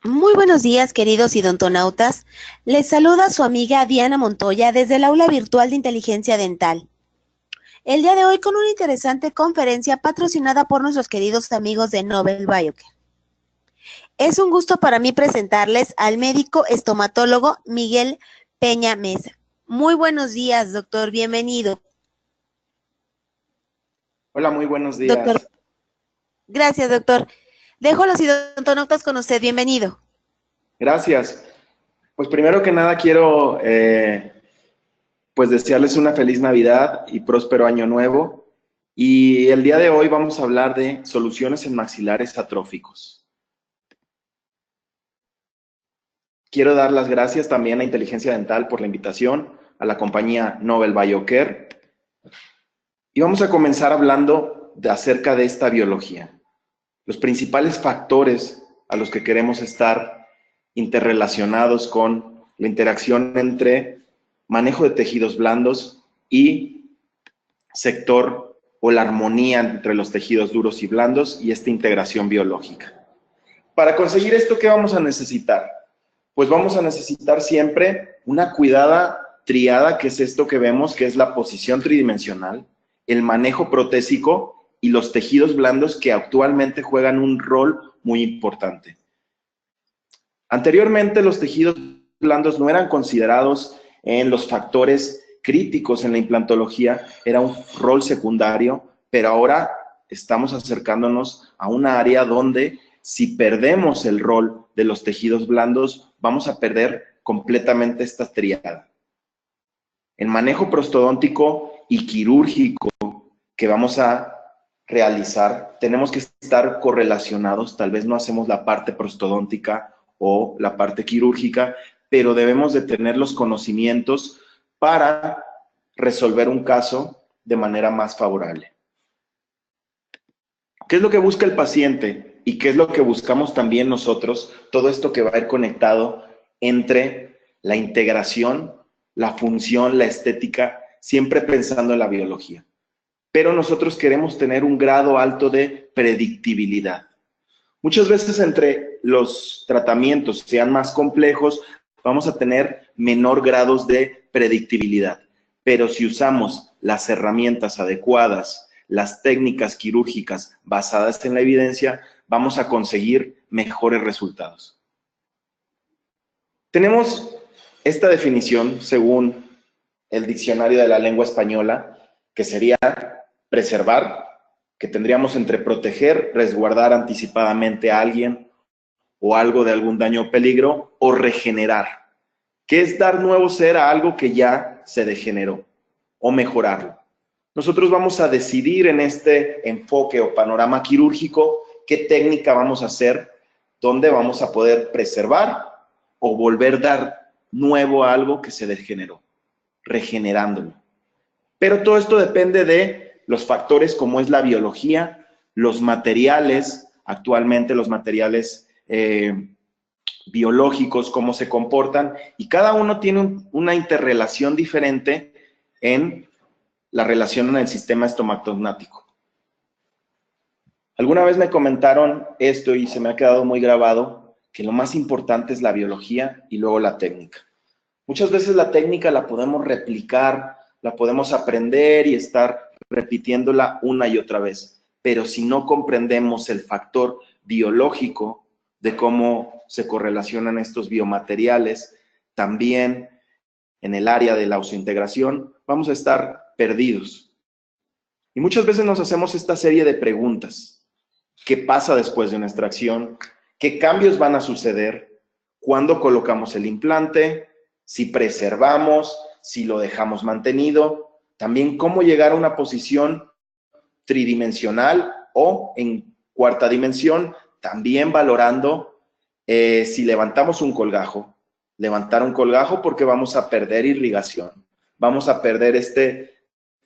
Muy buenos días, queridos idontonautas. Les saluda su amiga Diana Montoya desde el aula virtual de inteligencia dental. El día de hoy con una interesante conferencia patrocinada por nuestros queridos amigos de Nobel Biocare. Es un gusto para mí presentarles al médico estomatólogo Miguel Peña Mesa. Muy buenos días, doctor. Bienvenido. Hola, muy buenos Doctor, días. gracias, doctor. Dejo a los idontonautas con usted. Bienvenido. Gracias. Pues primero que nada quiero pues desearles una feliz Navidad y próspero año nuevo. Y el día de hoy vamos a hablar de soluciones en maxilares atróficos. Quiero dar las gracias también a Inteligencia Dental por la invitación, a la compañía Nobel Biocare. Y vamos a comenzar hablando acerca de esta biología. Los principales factores a los que queremos estar interrelacionados con la interacción entre manejo de tejidos blandos y sector o la armonía entre los tejidos duros y blandos y esta integración biológica. Para conseguir esto, ¿qué vamos a necesitar? Pues vamos a necesitar siempre una cuidada triada, que es esto que vemos, que es la posición tridimensional, el manejo protésico y los tejidos blandos que actualmente juegan un rol muy importante. Anteriormente, los tejidos blandos no eran considerados en los factores críticos en la implantología, era un rol secundario, pero ahora estamos acercándonos a una área donde si perdemos el rol de los tejidos blandos, vamos a perder completamente esta triada. El manejo prostodóntico y quirúrgico que vamos a realizar, tenemos que estar correlacionados, tal vez no hacemos la parte prostodóntica o la parte quirúrgica, pero debemos de tener los conocimientos para resolver un caso de manera más favorable. ¿Qué es lo que busca el paciente? ¿Y qué es lo que buscamos también nosotros? Todo esto que va a ir conectado entre la integración, la función, la estética, siempre pensando en la biología. Pero nosotros queremos tener un grado alto de predictibilidad. Muchas veces entre los tratamientos sean más complejos, vamos a tener menor grados de predictibilidad. Pero si usamos las herramientas adecuadas, las técnicas quirúrgicas basadas en la evidencia, vamos a conseguir mejores resultados. Tenemos esta definición según el diccionario de la lengua española, que sería preservar, que tendríamos entre proteger, resguardar anticipadamente a alguien o algo de algún daño o peligro, o regenerar, que es dar nuevo ser a algo que ya se degeneró, o mejorarlo. Nosotros vamos a decidir en este enfoque o panorama quirúrgico qué técnica vamos a hacer, dónde vamos a poder preservar o volver a dar nuevo a algo que se degeneró, regenerándolo. Pero todo esto depende de los factores como es la biología, los materiales, actualmente los materiales biológicos, cómo se comportan, y cada uno tiene una interrelación diferente en la relación en el sistema estomacognático. Alguna vez me comentaron esto y se me ha quedado muy grabado, que lo más importante es la biología y luego la técnica. Muchas veces la técnica la podemos replicar, la podemos aprender y estar repitiéndola una y otra vez, pero si no comprendemos el factor biológico de cómo se correlacionan estos biomateriales, también en el área de la osseointegración, vamos a estar perdidos. Y muchas veces nos hacemos esta serie de preguntas. ¿Qué pasa después de una extracción? ¿Qué cambios van a suceder? ¿Cuándo colocamos el implante? Si preservamos, si lo dejamos mantenido, también cómo llegar a una posición tridimensional o en cuarta dimensión, también valorando si levantamos un colgajo. Levantar un colgajo porque vamos a perder irrigación, vamos a perder este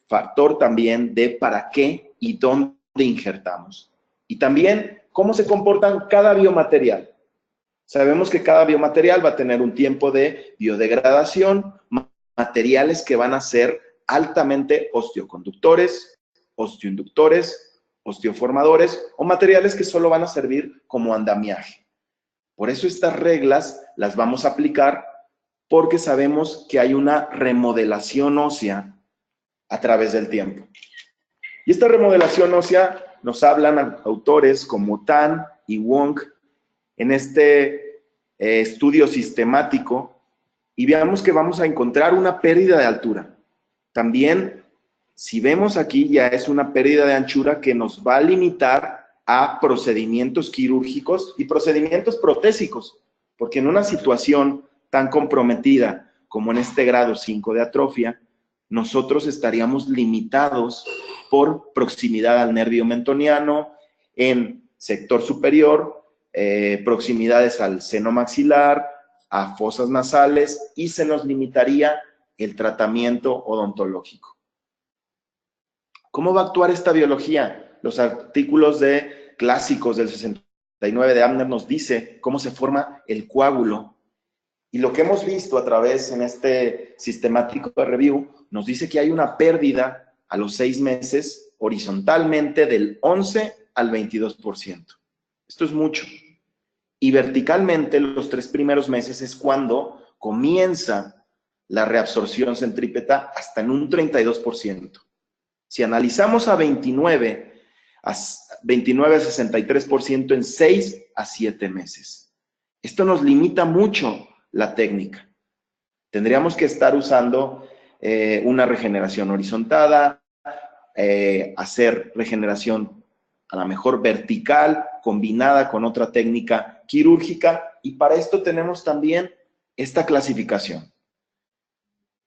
factor también de para qué y dónde injertamos. Y también cómo se comportan cada biomaterial. Sabemos que cada biomaterial va a tener un tiempo de biodegradación, materiales que van a ser altamente osteoconductores, osteoinductores, osteoformadores o materiales que solo van a servir como andamiaje. Por eso estas reglas las vamos a aplicar porque sabemos que hay una remodelación ósea a través del tiempo. Y esta remodelación ósea nos hablan autores como Tan y Wong en este estudio sistemático, y veamos que vamos a encontrar una pérdida de altura. También, si vemos aquí, ya es una pérdida de anchura que nos va a limitar a procedimientos quirúrgicos y procedimientos protésicos, porque en una situación tan comprometida como en este grado 5 de atrofia, nosotros estaríamos limitados por proximidad al nervio mentoniano, en sector superior, proximidades al seno maxilar, a fosas nasales, y se nos limitaría el tratamiento odontológico. ¿Cómo va a actuar esta biología? Los artículos clásicos del 69 de Abner nos dice cómo se forma el coágulo. Y lo que hemos visto a través en este sistemático de review nos dice que hay una pérdida a los 6 meses horizontalmente del 11 al 22%. Esto es mucho. Y verticalmente los 3 primeros meses es cuando comienza la reabsorción centrípeta hasta en un 32%. Si analizamos a 29 a 63% en 6 a 7 meses. Esto nos limita mucho la técnica. Tendríamos que estar usando una regeneración horizontada, hacer regeneración a lo mejor vertical, combinada con otra técnica quirúrgica, y para esto tenemos también esta clasificación.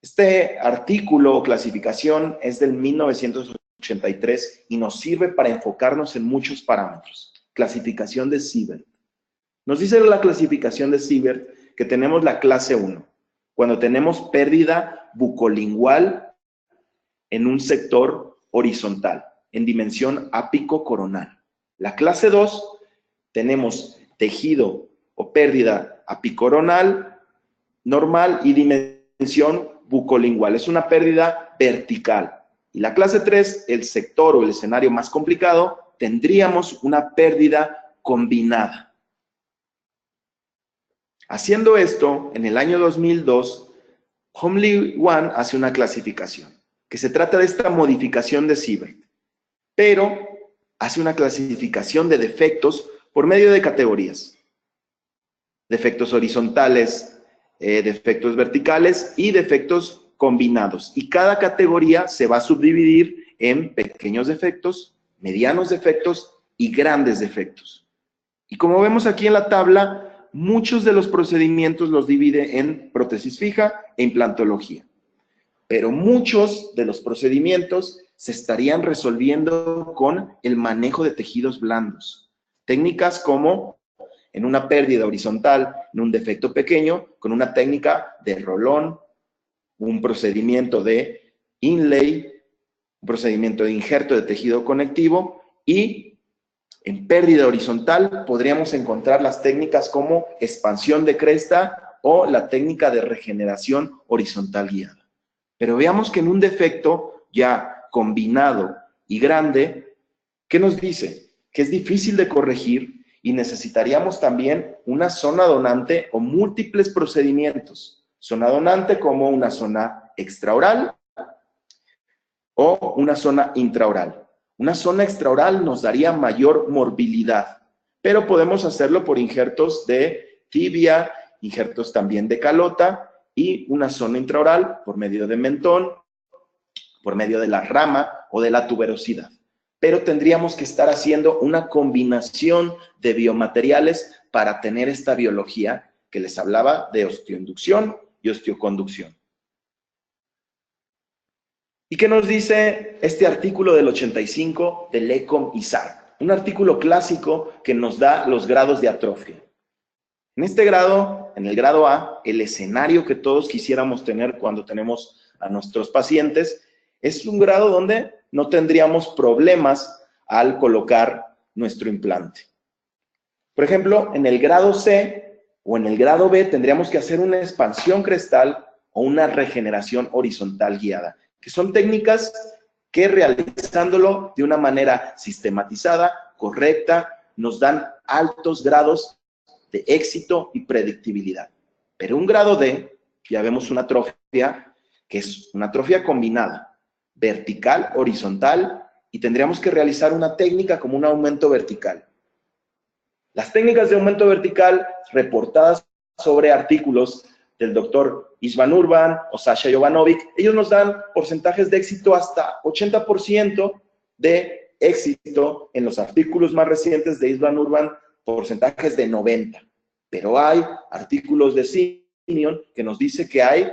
Este artículo o clasificación es del 1983 y nos sirve para enfocarnos en muchos parámetros. Clasificación de Siebert. Nos dice la clasificación de Siebert que tenemos la clase 1, cuando tenemos pérdida bucolingual en un sector horizontal, en dimensión ápico-coronal. La clase 2, tenemos tejido o pérdida apicoronal normal y dimensión bucolingual. Es una pérdida vertical. Y la clase 3, el sector o el escenario más complicado, tendríamos una pérdida combinada. Haciendo esto, en el año 2002, Homley One hace una clasificación, que se trata de esta modificación de Siebert, pero hace una clasificación de defectos por medio de categorías. Defectos horizontales, defectos verticales y defectos combinados. Y cada categoría se va a subdividir en pequeños defectos, medianos defectos y grandes defectos. Y como vemos aquí en la tabla, muchos de los procedimientos los divide en prótesis fija e implantología. Pero muchos de los procedimientos se estarían resolviendo con el manejo de tejidos blandos. Técnicas como en una pérdida horizontal, en un defecto pequeño, con una técnica de rolón, un procedimiento de inlay, un procedimiento de injerto de tejido conectivo, y en pérdida horizontal podríamos encontrar las técnicas como expansión de cresta o la técnica de regeneración horizontal guiada. Pero veamos que en un defecto ya combinado y grande, ¿qué nos dice? Que es difícil de corregir y necesitaríamos también una zona donante o múltiples procedimientos. Zona donante como una zona extraoral o una zona intraoral. Una zona extraoral nos daría mayor morbilidad, pero podemos hacerlo por injertos de tibia, injertos también de calota, y una zona intraoral por medio de mentón, por medio de la rama o de la tuberosidad. Pero tendríamos que estar haciendo una combinación de biomateriales para tener esta biología que les hablaba de osteoinducción y osteoconducción. ¿Y qué nos dice este artículo del 85 de Lecom y Sark? Un artículo clásico que nos da los grados de atrofia. En este grado, en el grado A, el escenario que todos quisiéramos tener cuando tenemos a nuestros pacientes es un grado donde no tendríamos problemas al colocar nuestro implante. Por ejemplo, en el grado C o en el grado B tendríamos que hacer una expansión crestal o una regeneración horizontal guiada, que son técnicas que realizándolo de una manera sistematizada, correcta, nos dan altos grados de éxito y predictibilidad. Pero un grado D, ya vemos una atrofia que es una atrofia combinada, vertical, horizontal, y tendríamos que realizar una técnica como un aumento vertical. Las técnicas de aumento vertical reportadas sobre artículos del doctor Isvan Urban o Sasha Jovanovic, ellos nos dan porcentajes de éxito hasta 80% de éxito en los artículos más recientes de Isvan Urban, porcentajes de 90%. Pero hay artículos de Simeon que nos dice que hay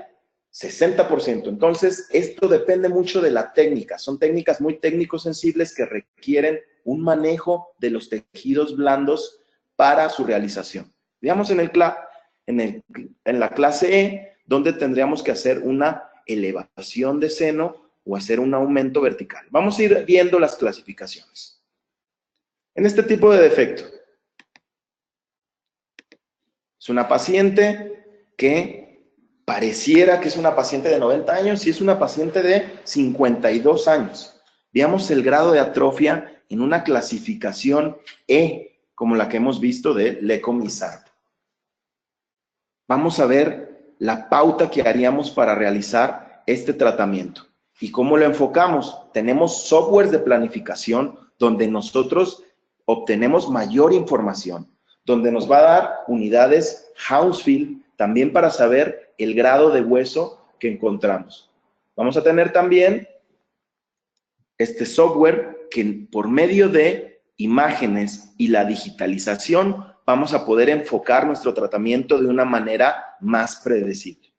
60%. Entonces, esto depende mucho de la técnica. Son técnicas muy técnico-sensibles que requieren un manejo de los tejidos blandos para su realización. Veamos en la clase E, donde tendríamos que hacer una elevación de seno o hacer un aumento vertical. Vamos a ir viendo las clasificaciones. En este tipo de defecto, es una paciente que pareciera que es una paciente de 90 años y es una paciente de 52 años. Veamos el grado de atrofia en una clasificación E, como la que hemos visto de Lecomizard. Vamos a ver la pauta que haríamos para realizar este tratamiento. ¿Y cómo lo enfocamos? Tenemos softwares de planificación donde nosotros obtenemos mayor información, donde nos va a dar unidades Hounsfield también para saber el grado de hueso que encontramos. Vamos a tener también este software que por medio de imágenes y la digitalización vamos a poder enfocar nuestro tratamiento de una manera más predecible.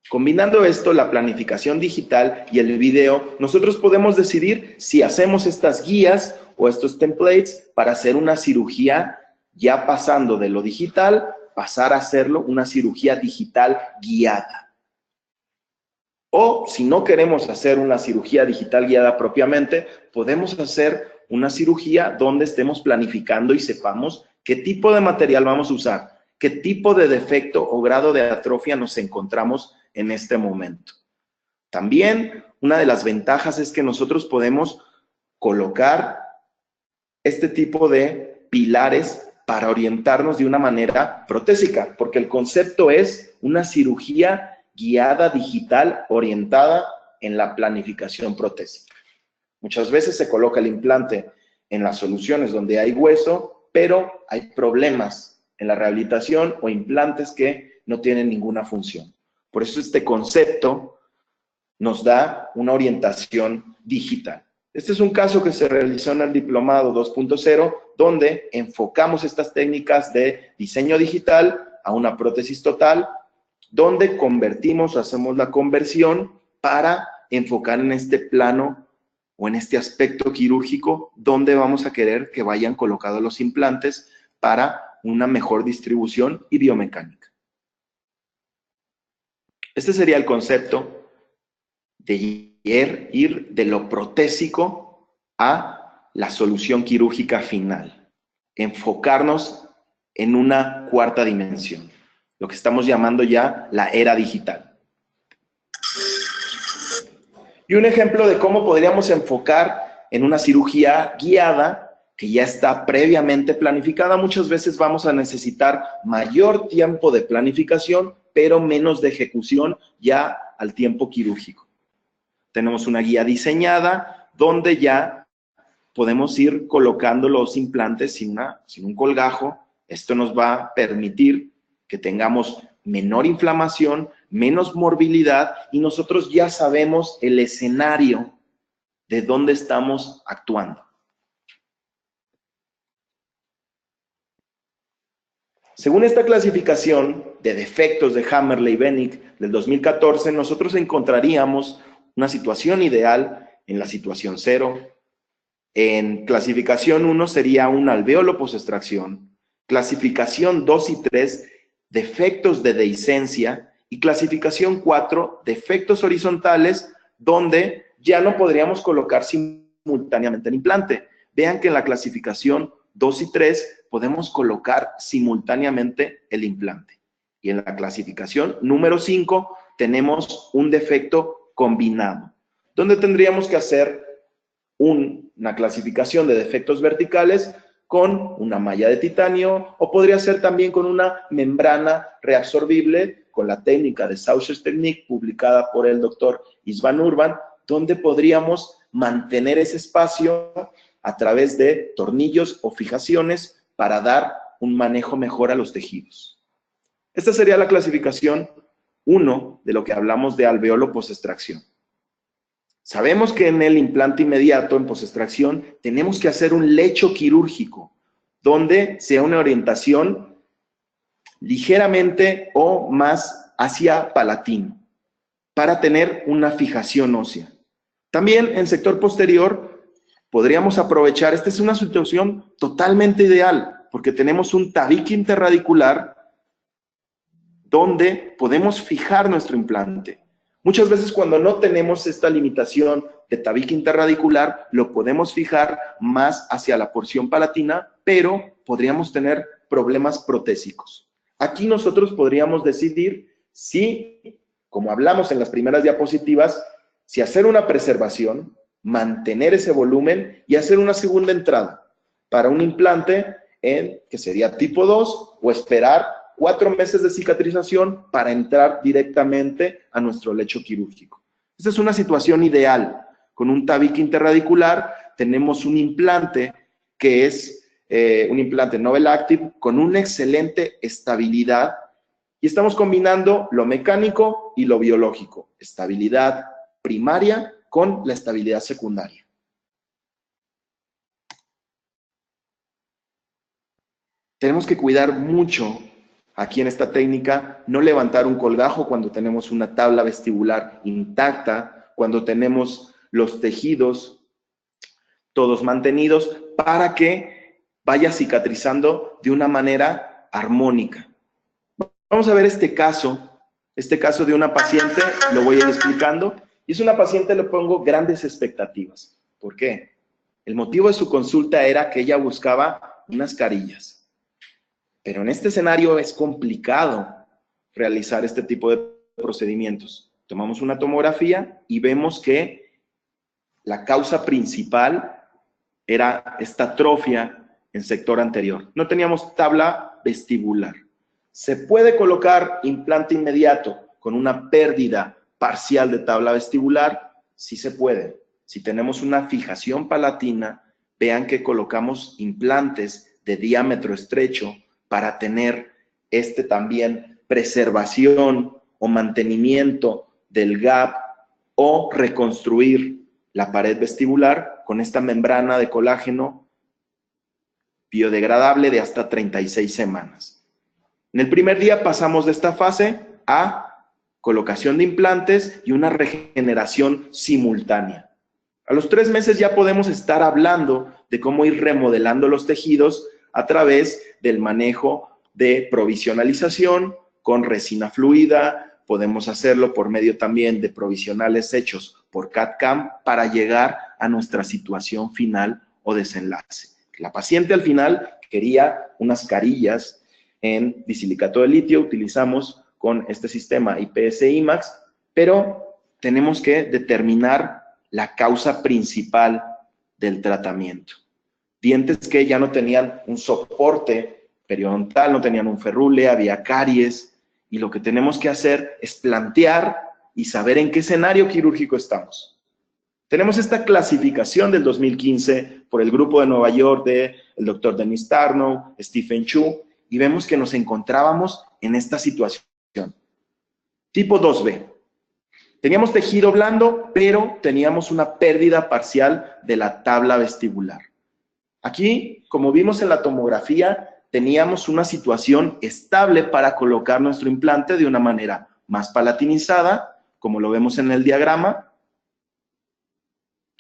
Combinando esto, la planificación digital y el video, nosotros podemos decidir si hacemos estas guías o estos templates para hacer una cirugía ya pasando de lo digital, pasar a hacerlo una cirugía digital guiada. O si no queremos hacer una cirugía digital guiada propiamente, podemos hacer una cirugía donde estemos planificando y sepamos qué tipo de material vamos a usar, qué tipo de defecto o grado de atrofia nos encontramos en este momento. También una de las ventajas es que nosotros podemos colocar este tipo de pilares para orientarnos de una manera protésica, porque el concepto es una cirugía guiada digital orientada en la planificación protésica. Muchas veces se coloca el implante en las soluciones donde hay hueso, pero hay problemas en la rehabilitación o implantes que no tienen ninguna función. Por eso este concepto nos da una orientación digital. Este es un caso que se realizó en el Diplomado 2.0, donde enfocamos estas técnicas de diseño digital a una prótesis total, donde convertimos, hacemos la conversión para enfocar en este plano o en este aspecto quirúrgico, donde vamos a querer que vayan colocados los implantes para una mejor distribución y biomecánica. Este sería el concepto de ir de lo protésico a la solución quirúrgica final. Enfocarnos en una cuarta dimensión, lo que estamos llamando ya la era digital. Y un ejemplo de cómo podríamos enfocar en una cirugía guiada que ya está previamente planificada. Muchas veces vamos a necesitar mayor tiempo de planificación, pero menos de ejecución ya al tiempo quirúrgico. Tenemos una guía diseñada donde ya podemos ir colocando los implantes sin un colgajo. Esto nos va a permitir que tengamos menor inflamación, menos morbilidad y nosotros ya sabemos el escenario de dónde estamos actuando. Según esta clasificación de defectos de Hammerle-Bennick del 2014, nosotros encontraríamos una situación ideal en la situación 0. En clasificación 1 sería un alvéolo post-extracción. Clasificación 2 y 3, defectos de dehiscencia. Y clasificación 4, defectos horizontales, donde ya no podríamos colocar simultáneamente el implante. Vean que en la clasificación 2 y 3 podemos colocar simultáneamente el implante. Y en la clasificación número 5 tenemos un defecto combinado, donde tendríamos que hacer un una clasificación de defectos verticales con una malla de titanio, o podría ser también con una membrana reabsorbible con la técnica de Saucher's Technique publicada por el doctor István Urban, donde podríamos mantener ese espacio a través de tornillos o fijaciones para dar un manejo mejor a los tejidos. Esta sería la clasificación 1 de lo que hablamos de alveolo post-extracción. Sabemos que en el implante inmediato, en post-extracción, tenemos que hacer un lecho quirúrgico, donde sea una orientación ligeramente o más hacia palatino, para tener una fijación ósea. También en sector posterior podríamos aprovechar, esta es una situación totalmente ideal, porque tenemos un tabique interradicular donde podemos fijar nuestro implante. Muchas veces cuando no tenemos esta limitación de tabique interradicular, lo podemos fijar más hacia la porción palatina, pero podríamos tener problemas protésicos. Aquí nosotros podríamos decidir si, como hablamos en las primeras diapositivas, si hacer una preservación, mantener ese volumen y hacer una segunda entrada para un implante que sería tipo 2 o esperar 4 meses de cicatrización para entrar directamente a nuestro lecho quirúrgico. Esta es una situación ideal. Con un tabique interradicular tenemos un implante que es un implante Novel Active con una excelente estabilidad y estamos combinando lo mecánico y lo biológico. Estabilidad primaria con la estabilidad secundaria. Tenemos que cuidar mucho aquí en esta técnica, no levantar un colgajo cuando tenemos una tabla vestibular intacta, cuando tenemos los tejidos todos mantenidos, para que vaya cicatrizando de una manera armónica. Vamos a ver este caso de una paciente, lo voy a ir explicando, y es una paciente, le pongo grandes expectativas. ¿Por qué? El motivo de su consulta era que ella buscaba unas carillas. Pero en este escenario es complicado realizar este tipo de procedimientos. Tomamos una tomografía y vemos que la causa principal era esta atrofia en sector anterior. No teníamos tabla vestibular. ¿Se puede colocar implante inmediato con una pérdida parcial de tabla vestibular? Sí se puede. Si tenemos una fijación palatina, vean que colocamos implantes de diámetro estrecho para tener también preservación o mantenimiento del gap o reconstruir la pared vestibular con esta membrana de colágeno biodegradable de hasta 36 semanas. En el primer día pasamos de esta fase a colocación de implantes y una regeneración simultánea. A los 3 meses ya podemos estar hablando de cómo ir remodelando los tejidos a través del manejo de provisionalización con resina fluida. Podemos hacerlo por medio también de provisionales hechos por CAD/CAM para llegar a nuestra situación final o desenlace. La paciente al final quería unas carillas en disilicato de litio, utilizamos con este sistema IPS-IMAX, pero tenemos que determinar la causa principal del tratamiento. Dientes que ya no tenían un soporte periodontal, no tenían un ferrule, había caries, y lo que tenemos que hacer es plantear y saber en qué escenario quirúrgico estamos. Tenemos esta clasificación del 2015 por el grupo de Nueva York del doctor Dennis Tarnow, Stephen Chu, y vemos que nos encontrábamos en esta situación. Tipo 2B. Teníamos tejido blando, pero teníamos una pérdida parcial de la tabla vestibular. Aquí, como vimos en la tomografía, teníamos una situación estable para colocar nuestro implante de una manera más palatinizada, como lo vemos en el diagrama,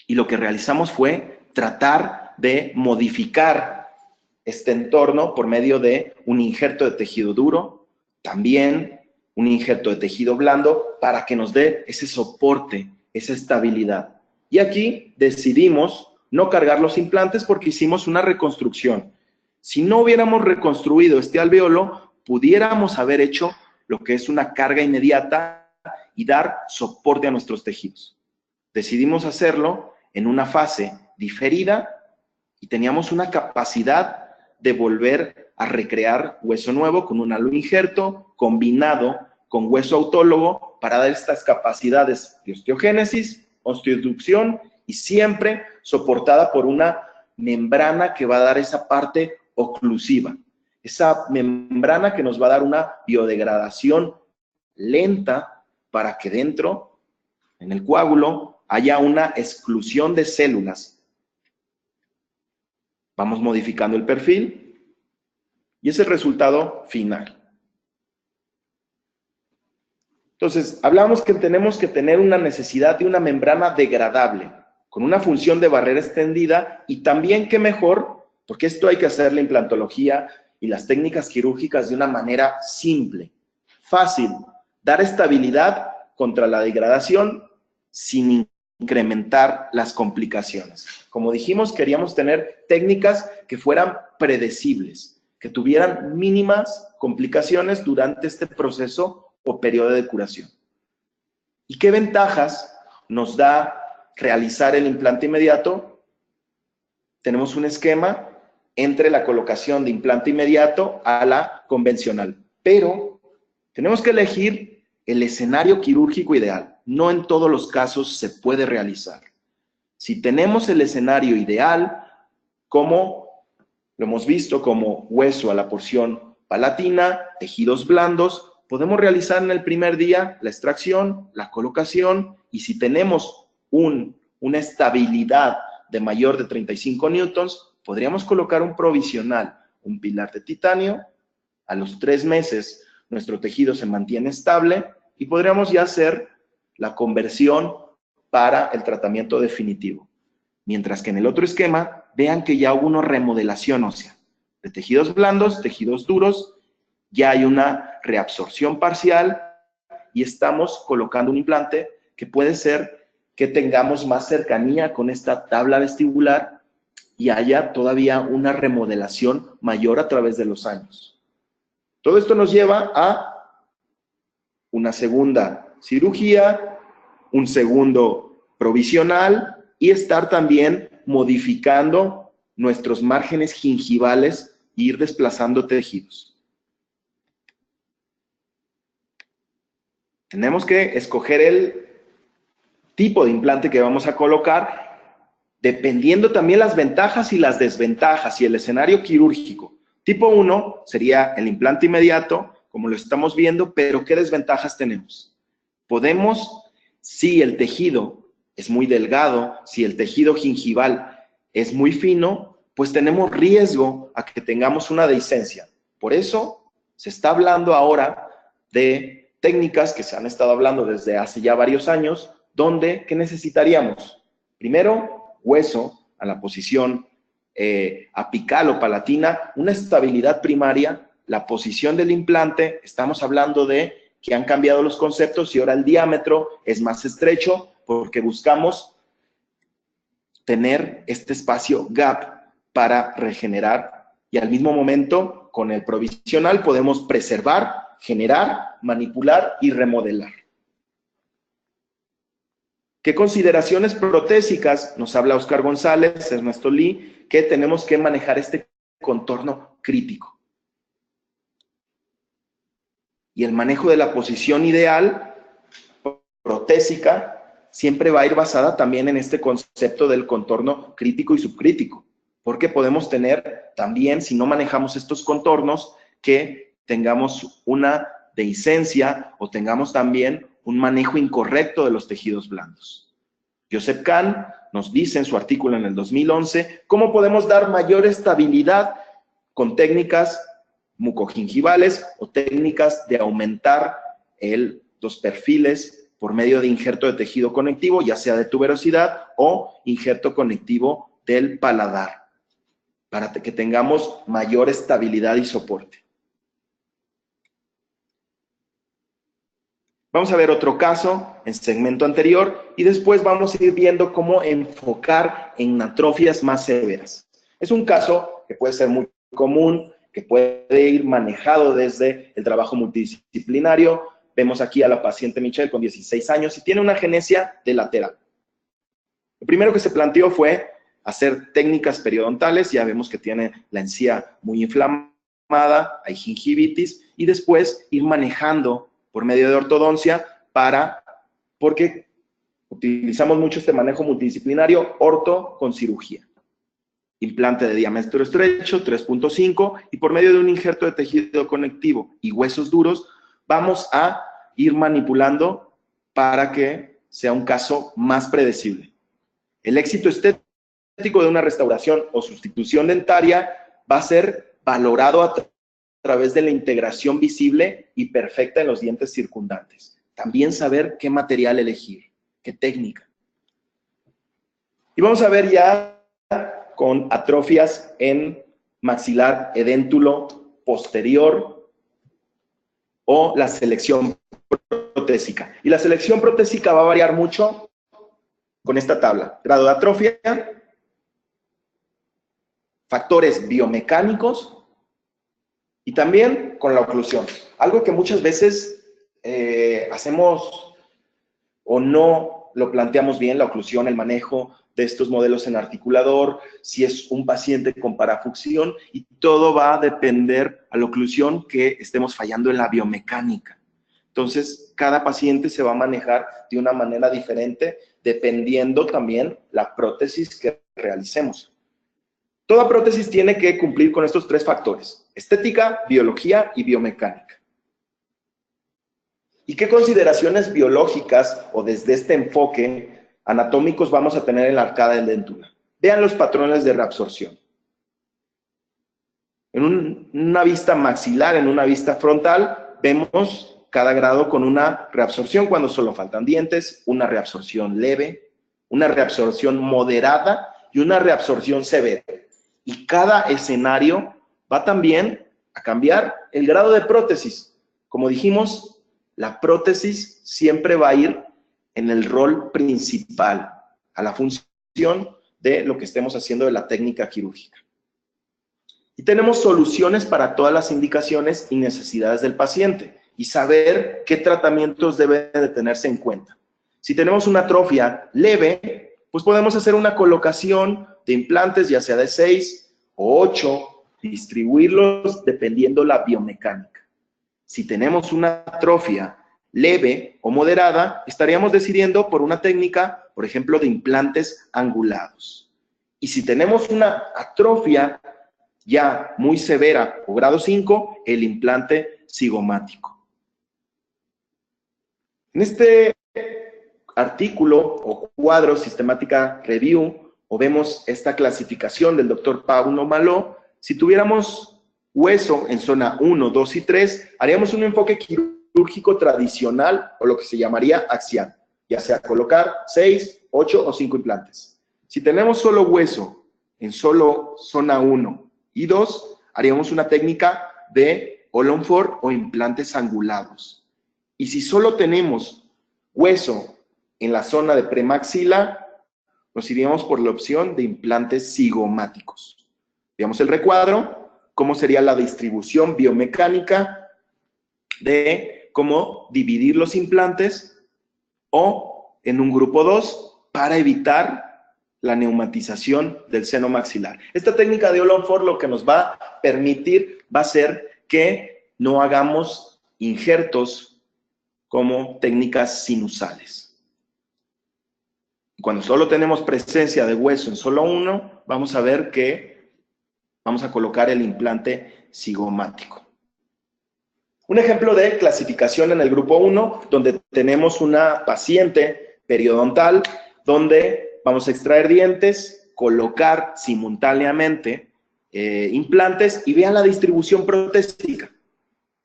y lo que realizamos fue tratar de modificar este entorno por medio de un injerto de tejido duro, también un injerto de tejido blando, para que nos dé ese soporte, esa estabilidad. Y aquí decidimos no cargar los implantes porque hicimos una reconstrucción. Si no hubiéramos reconstruido este alveolo, pudiéramos haber hecho lo que es una carga inmediata y dar soporte a nuestros tejidos. Decidimos hacerlo en una fase diferida y teníamos una capacidad de volver a recrear hueso nuevo con un aloinjerto combinado con hueso autólogo para dar estas capacidades de osteogénesis, osteoinducción y siempre soportada por una membrana que va a dar esa parte oclusiva. Esa membrana que nos va a dar una biodegradación lenta para que dentro, en el coágulo, haya una exclusión de células. Vamos modificando el perfil y es el resultado final. Entonces, hablamos que tenemos que tener una necesidad de una membrana degradable, con una función de barrera extendida y también, qué mejor, porque esto hay que hacer la implantología y las técnicas quirúrgicas de una manera simple, fácil, dar estabilidad contra la degradación sin incrementar las complicaciones. Como dijimos, queríamos tener técnicas que fueran predecibles, que tuvieran mínimas complicaciones durante este proceso o periodo de curación. ¿Y qué ventajas nos da realizar el implante inmediato? Tenemos un esquema entre la colocación de implante inmediato a la convencional, pero tenemos que elegir el escenario quirúrgico ideal. No en todos los casos se puede realizar. Si tenemos el escenario ideal, como lo hemos visto, como hueso a la porción palatina, tejidos blandos, podemos realizar en el primer día la extracción, la colocación, y si tenemos una estabilidad de mayor de 35 newtons, podríamos colocar un provisional, un pilar de titanio. A los 3 meses nuestro tejido se mantiene estable y podríamos ya hacer la conversión para el tratamiento definitivo. Mientras que en el otro esquema, vean que ya hubo una remodelación ósea. De tejidos blandos, tejidos duros, ya hay una reabsorción parcial y estamos colocando un implante que puede ser que tengamos más cercanía con esta tabla vestibular y haya todavía una remodelación mayor a través de los años. Todo esto nos lleva a una segunda cirugía, un segundo provisional y estar también modificando nuestros márgenes gingivales e ir desplazando tejidos. Tenemos que escoger el tipo de implante que vamos a colocar, dependiendo también las ventajas y las desventajas y el escenario quirúrgico. Tipo 1 sería el implante inmediato, como lo estamos viendo, pero ¿qué desventajas tenemos? Podemos, si el tejido es muy delgado, si el tejido gingival es muy fino, pues tenemos riesgo a que tengamos una dehiscencia. Por eso se está hablando ahora de técnicas que se han estado hablando desde hace ya varios años, donde, ¿qué necesitaríamos? Primero, hueso a la posición apical o palatina, una estabilidad primaria, la posición del implante, estamos hablando de que han cambiado los conceptos y ahora el diámetro es más estrecho porque buscamos tener este espacio gap para regenerar y al mismo momento con el provisional podemos preservar, generar, manipular y remodelar. ¿Qué consideraciones protésicas? Nos habla Oscar González, Ernesto Lee, que tenemos que manejar este contorno crítico. Y el manejo de la posición ideal protésica siempre va a ir basada también en este concepto del contorno crítico y subcrítico, porque podemos tener también, si no manejamos estos contornos, que tengamos una dehiscencia o tengamos también un manejo incorrecto de los tejidos blandos. Joseph Kahn nos dice en su artículo en el 2011 cómo podemos dar mayor estabilidad con técnicas mucogingivales o técnicas de aumentar los perfiles por medio de injerto de tejido conectivo, ya sea de tuberosidad o injerto conectivo del paladar, para que tengamos mayor estabilidad y soporte. Vamos a ver otro caso en segmento anterior y después vamos a ir viendo cómo enfocar en atrofias más severas. Es un caso que puede ser muy común, que puede ir manejado desde el trabajo multidisciplinario. Vemos aquí a la paciente Michelle con 16 años y tiene una agenesia de lateral. Lo primero que se planteó fue hacer técnicas periodontales, ya vemos que tiene la encía muy inflamada, hay gingivitis, y después ir manejando por medio de ortodoncia porque utilizamos mucho este manejo multidisciplinario, orto con cirugía. Implante de diámetro estrecho, 3.5, y por medio de un injerto de tejido conectivo y huesos duros, vamos a ir manipulando para que sea un caso más predecible. El éxito estético de una restauración o sustitución dentaria va a ser valorado a través de la integración visible y perfecta en los dientes circundantes. También saber qué material elegir, qué técnica. Y vamos a ver ya con atrofias en maxilar edéntulo posterior o la selección protésica. Y la selección protésica va a variar mucho con esta tabla. Grado de atrofia, factores biomecánicos y también con la oclusión. Algo que muchas veces hacemos o no lo planteamos bien, la oclusión, el manejo de estos modelos en articulador, si es un paciente con parafucción, y todo va a depender a la oclusión que estemos fallando en la biomecánica. Entonces, cada paciente se va a manejar de una manera diferente, dependiendo también la prótesis que realicemos. Toda prótesis tiene que cumplir con estos tres factores: estética, biología y biomecánica. ¿Y qué consideraciones biológicas o desde este enfoque anatómicos vamos a tener en la arcada de dentula? Vean los patrones de reabsorción. En una vista maxilar, en una vista frontal, vemos cada grado con una reabsorción cuando solo faltan dientes, una reabsorción leve, una reabsorción moderada y una reabsorción severa. Y cada escenario va también a cambiar el grado de prótesis. Como dijimos, la prótesis siempre va a ir en el rol principal, a la función de lo que estemos haciendo de la técnica quirúrgica. Y tenemos soluciones para todas las indicaciones y necesidades del paciente y saber qué tratamientos deben de tenerse en cuenta. Si tenemos una atrofia leve, pues podemos hacer una colocación de implantes, ya sea de 6 o 8, distribuirlos dependiendo la biomecánica. Si tenemos una atrofia leve o moderada, estaríamos decidiendo por una técnica, por ejemplo, de implantes angulados. Y si tenemos una atrofia ya muy severa o grado 5, el implante cigomático. En este artículo o cuadro, Sistemática Review, o vemos esta clasificación del doctor Paulo Malo, si tuviéramos hueso en zona 1, 2 y 3, haríamos un enfoque quirúrgico tradicional o lo que se llamaría axial, ya sea colocar 6, 8 o 5 implantes. Si tenemos solo hueso en solo zona 1 y 2, haríamos una técnica de Ollonfort o implantes angulados. Y si solo tenemos hueso en la zona de premaxila, nos iríamos por la opción de implantes cigomáticos. Veamos el recuadro, cómo sería la distribución biomecánica de cómo dividir los implantes o en un grupo 2 para evitar la neumatización del seno maxilar. Esta técnica de Ollonfort lo que nos va a permitir va a ser que no hagamos injertos como técnicas sinusales. Cuando solo tenemos presencia de hueso en solo uno, vamos a ver que vamos a colocar el implante cigomático. Un ejemplo de clasificación en el grupo 1, donde tenemos una paciente periodontal, donde vamos a extraer dientes, colocar simultáneamente implantes y vean la distribución protésica.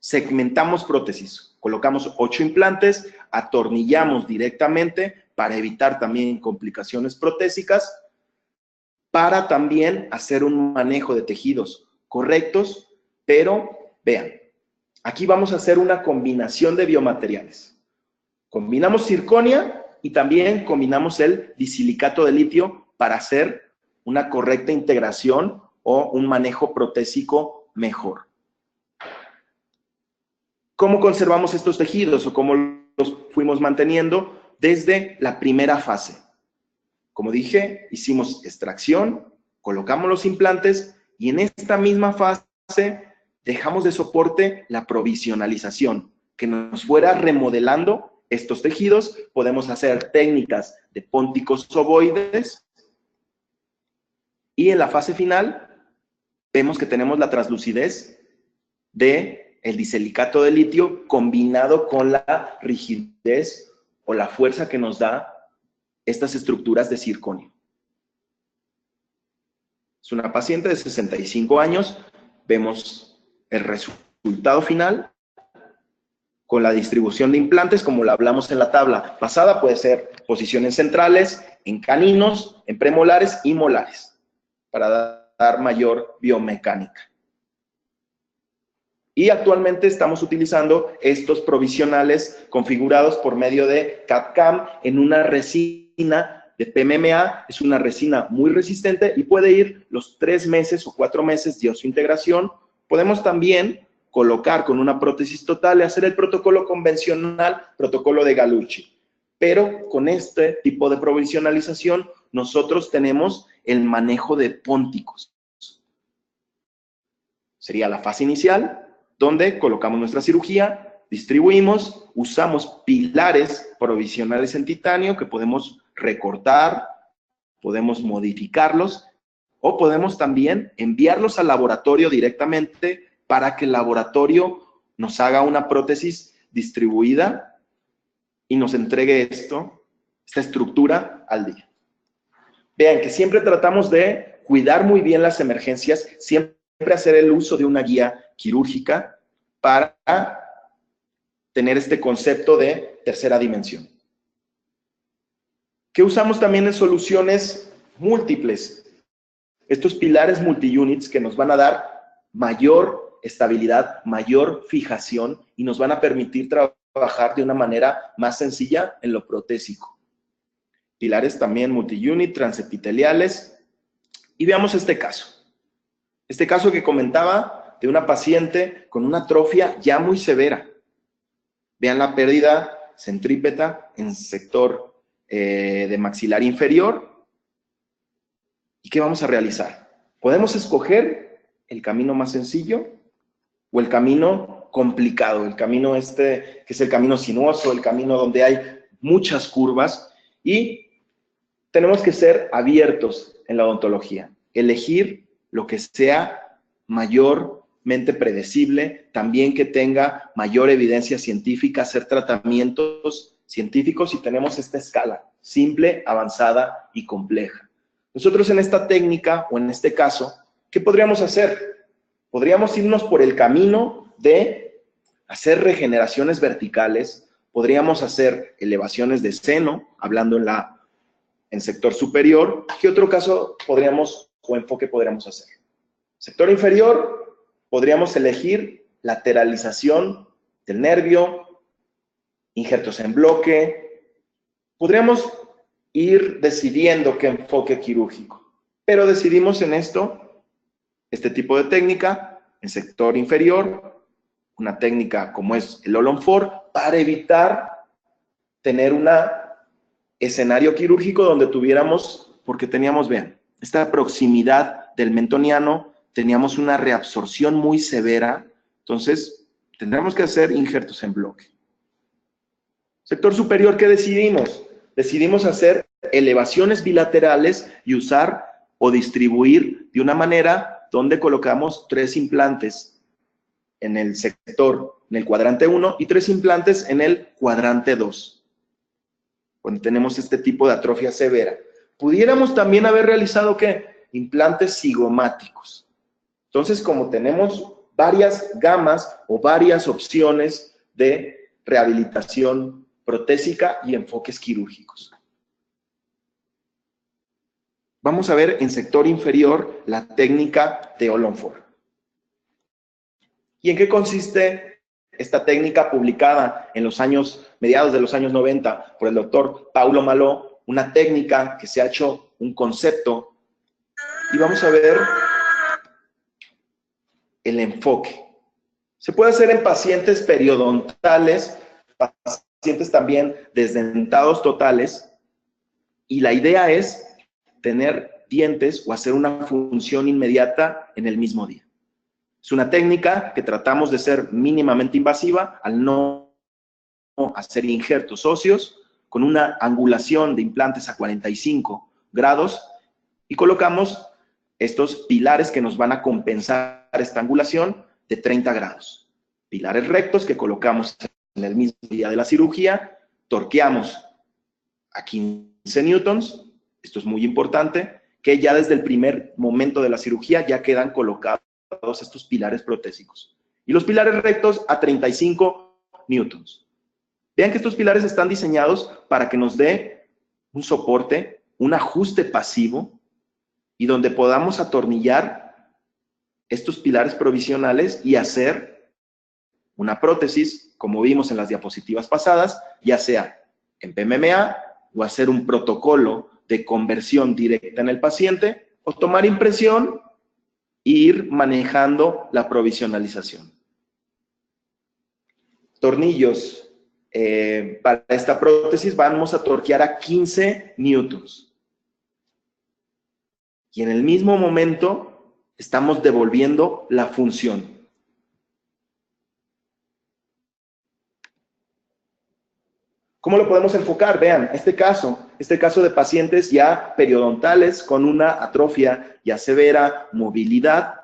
Segmentamos prótesis, colocamos 8 implantes, atornillamos directamente para evitar también complicaciones protésicas, para también hacer un manejo de tejidos correctos, pero vean, aquí vamos a hacer una combinación de biomateriales. Combinamos zirconia y también combinamos el disilicato de litio para hacer una correcta integración o un manejo protésico mejor. ¿Cómo conservamos estos tejidos o cómo los fuimos manteniendo? Desde la primera fase. Como dije, hicimos extracción, colocamos los implantes y en esta misma fase dejamos de soporte la provisionalización, que nos fuera remodelando estos tejidos. Podemos hacer técnicas de pónticos ovoides y en la fase final vemos que tenemos la translucidez del disilicato de litio combinado con la rigidez o la fuerza que nos da estas estructuras de circonio. Es una paciente de 65 años. Vemos el resultado final con la distribución de implantes, como la hablamos en la tabla pasada. Puede ser posiciones centrales, en caninos, en premolares y molares, para dar mayor biomecánica. Y actualmente estamos utilizando estos provisionales configurados por medio de CAD/CAM en una resina de PMMA. Es una resina muy resistente y puede ir los 3 meses o 4 meses de osseointegración. Podemos también colocar con una prótesis total y hacer el protocolo convencional, protocolo de Gallucci. Pero con este tipo de provisionalización nosotros tenemos el manejo de pónticos. Sería la fase inicial, donde colocamos nuestra cirugía, distribuimos, usamos pilares provisionales en titanio que podemos recortar, podemos modificarlos o podemos también enviarlos al laboratorio directamente para que el laboratorio nos haga una prótesis distribuida y nos entregue esta estructura al día. Vean que siempre tratamos de cuidar muy bien las emergencias, siempre hacer el uso de una guía quirúrgica para tener este concepto de tercera dimensión. ¿Qué usamos también en soluciones múltiples? Estos pilares multi-units que nos van a dar mayor estabilidad, mayor fijación y nos van a permitir trabajar de una manera más sencilla en lo protésico. Pilares también multi-unit, transepiteliales. Y veamos este caso. Este caso que comentaba de una paciente con una atrofia ya muy severa. Vean la pérdida centrípeta en sector de maxilar inferior. ¿Y qué vamos a realizar? Podemos escoger el camino más sencillo o el camino complicado, el camino que es el camino sinuoso, el camino donde hay muchas curvas, y tenemos que ser abiertos en la odontología, elegir lo que sea mayormente predecible, también que tenga mayor evidencia científica, hacer tratamientos científicos, y tenemos esta escala, simple, avanzada y compleja. Nosotros en esta técnica, o en este caso, ¿qué podríamos hacer? Podríamos irnos por el camino de hacer regeneraciones verticales, podríamos hacer elevaciones de seno, hablando en sector superior. ¿Qué otro caso o enfoque podríamos hacer? Sector inferior, podríamos elegir lateralización del nervio, injertos en bloque. Podríamos ir decidiendo qué enfoque quirúrgico, pero decidimos en este tipo de técnica, en sector inferior, una técnica como es el All-on-4, para evitar tener un escenario quirúrgico donde tuviéramos, porque teníamos, vean, esta proximidad del mentoniano, teníamos una reabsorción muy severa, entonces tendremos que hacer injertos en bloque. Sector superior, ¿qué decidimos? Decidimos hacer elevaciones bilaterales y usar o distribuir de una manera donde colocamos 3 implantes en el sector, en el cuadrante 1, y 3 implantes en el cuadrante 2. Cuando tenemos este tipo de atrofia severa. Pudiéramos también haber realizado, ¿qué? Implantes zigomáticos. Entonces, como tenemos varias gamas o varias opciones de rehabilitación protésica y enfoques quirúrgicos. Vamos a ver en sector inferior la técnica de All-on-4. ¿Y en qué consiste esta técnica publicada en mediados de los años 90 por el doctor Paulo Maló? Una técnica que se ha hecho un concepto, y vamos a ver el enfoque. Se puede hacer en pacientes periodontales, pacientes también desdentados totales, y la idea es tener dientes o hacer una función inmediata en el mismo día. Es una técnica que tratamos de ser mínimamente invasiva al no hacer injertos óseos con una angulación de implantes a 45 grados y colocamos estos pilares que nos van a compensar esta angulación de 30 grados. Pilares rectos que colocamos en el mismo día de la cirugía, torqueamos a 15 newtons, esto es muy importante, que ya desde el primer momento de la cirugía ya quedan colocados estos pilares protésicos. Y los pilares rectos a 35 newtons. Vean que estos pilares están diseñados para que nos dé un soporte, un ajuste pasivo, y donde podamos atornillar estos pilares provisionales y hacer una prótesis, como vimos en las diapositivas pasadas, ya sea en PMMA o hacer un protocolo de conversión directa en el paciente, o tomar impresión e ir manejando la provisionalización. Tornillos. Para esta prótesis vamos a torquear a 15 newtons. Y en el mismo momento estamos devolviendo la función. ¿Cómo lo podemos enfocar? Vean, este caso de pacientes ya periodontales con una atrofia ya severa, movilidad,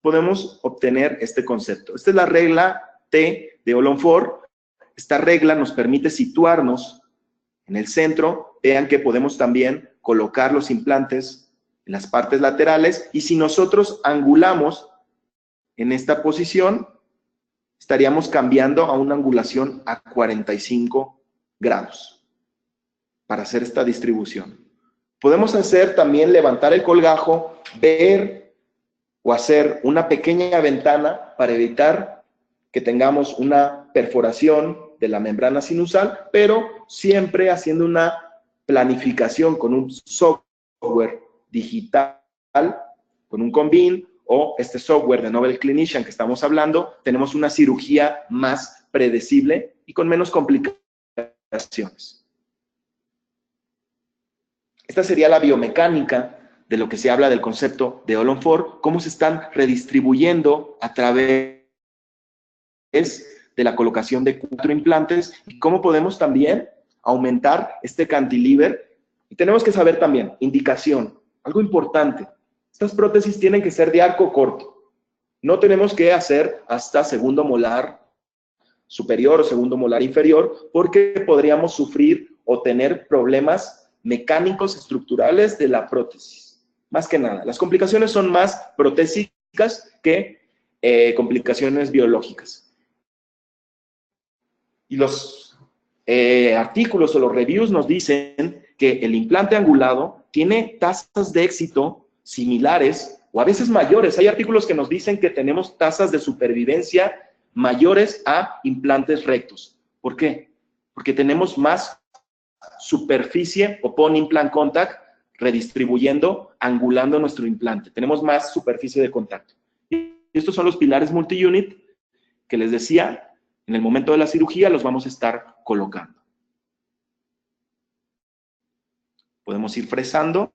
podemos obtener este concepto. Esta es la regla T de Olonfort. Esta regla nos permite situarnos en el centro. Vean que podemos también colocar los implantes en las partes laterales y si nosotros angulamos en esta posición, estaríamos cambiando a una angulación a 45 grados para hacer esta distribución. Podemos hacer también levantar el colgajo, ver o hacer una pequeña ventana para evitar que tengamos una perforación de la membrana sinusal, pero siempre haciendo una planificación con un software digital, con un Combin o este software de Nobel Clinician que estamos hablando, tenemos una cirugía más predecible y con menos complicaciones. Esta sería la biomecánica de lo que se habla del concepto de Olonfort, cómo se están redistribuyendo a través de la colocación de 4 implantes y cómo podemos también aumentar este cantilever. Y tenemos que saber también, indicación, algo importante, estas prótesis tienen que ser de arco corto. No tenemos que hacer hasta segundo molar superior o segundo molar inferior porque podríamos sufrir o tener problemas mecánicos estructurales de la prótesis. Más que nada, las complicaciones son más protésicas que complicaciones biológicas. Y los artículos o los reviews nos dicen que el implante angulado tiene tasas de éxito similares o a veces mayores. Hay artículos que nos dicen que tenemos tasas de supervivencia mayores a implantes rectos. ¿Por qué? Porque tenemos más superficie upon implant contact redistribuyendo, angulando nuestro implante. Tenemos más superficie de contacto. Y estos son los pilares multi-unit que les decía. En el momento de la cirugía los vamos a estar colocando. Podemos ir fresando.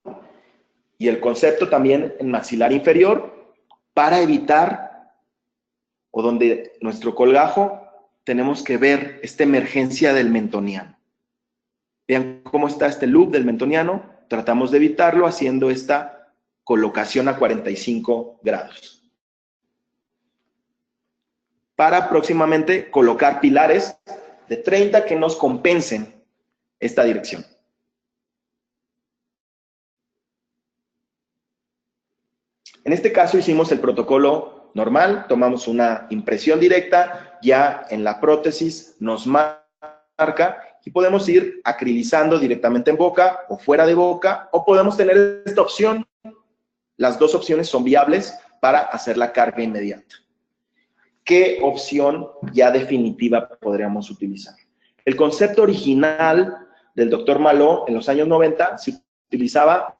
Y el concepto también en maxilar inferior para evitar o donde nuestro colgajo tenemos que ver esta emergencia del mentoniano. Vean cómo está este loop del mentoniano. Tratamos de evitarlo haciendo esta colocación a 45 grados. Para próximamente colocar pilares de 30 que nos compensen esta dirección. En este caso hicimos el protocolo normal, tomamos una impresión directa, ya en la prótesis nos marca y podemos ir acrilizando directamente en boca o fuera de boca, o podemos tener esta opción. Las dos opciones son viables para hacer la carga inmediata. ¿Qué opción ya definitiva podríamos utilizar? El concepto original del Dr. Malo en los años 90 se utilizaba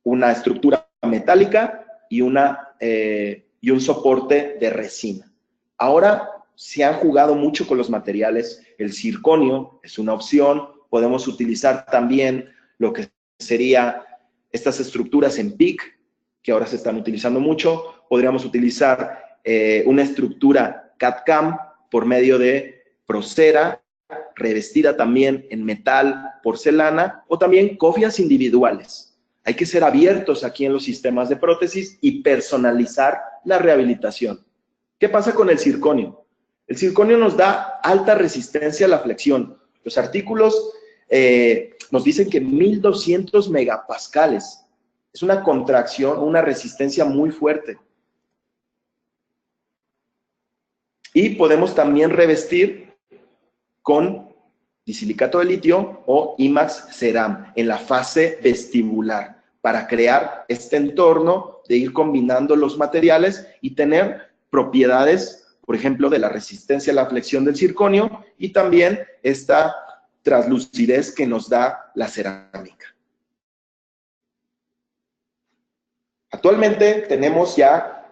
una estructura metálica y un soporte de resina. Ahora se han jugado mucho con los materiales. El circonio es una opción. Podemos utilizar también lo que sería estas estructuras en PIC, que ahora se están utilizando mucho. Podríamos utilizar una estructura CAD/CAM por medio de Procera, revestida también en metal, porcelana, o también cofias individuales. Hay que ser abiertos aquí en los sistemas de prótesis y personalizar la rehabilitación. ¿Qué pasa con el circonio? El circonio nos da alta resistencia a la flexión. Los artículos nos dicen que 1200 megapascales. Es una contracción, una resistencia muy fuerte. Y podemos también revestir con disilicato de litio o IMAX Ceram en la fase vestibular para crear este entorno de ir combinando los materiales y tener propiedades, por ejemplo, de la resistencia a la flexión del circonio y también esta translucidez que nos da la cerámica. Actualmente tenemos ya,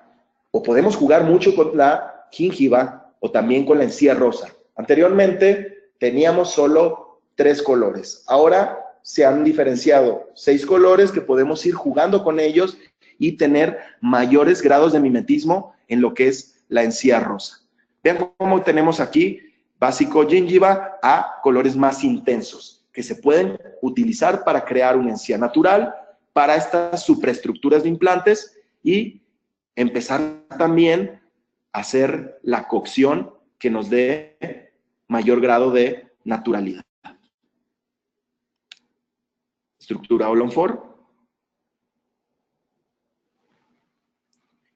o podemos jugar mucho con la gingiva o también con la encía rosa. Anteriormente teníamos solo 3 colores. Ahora se han diferenciado 6 colores que podemos ir jugando con ellos y tener mayores grados de mimetismo en lo que es la encía rosa. Vean cómo tenemos aquí básico gingiva a colores más intensos que se pueden utilizar para crear una encía natural para estas superestructuras de implantes y empezar también a hacer la cocción que nos dé mayor grado de naturalidad. Estructura Olonfor.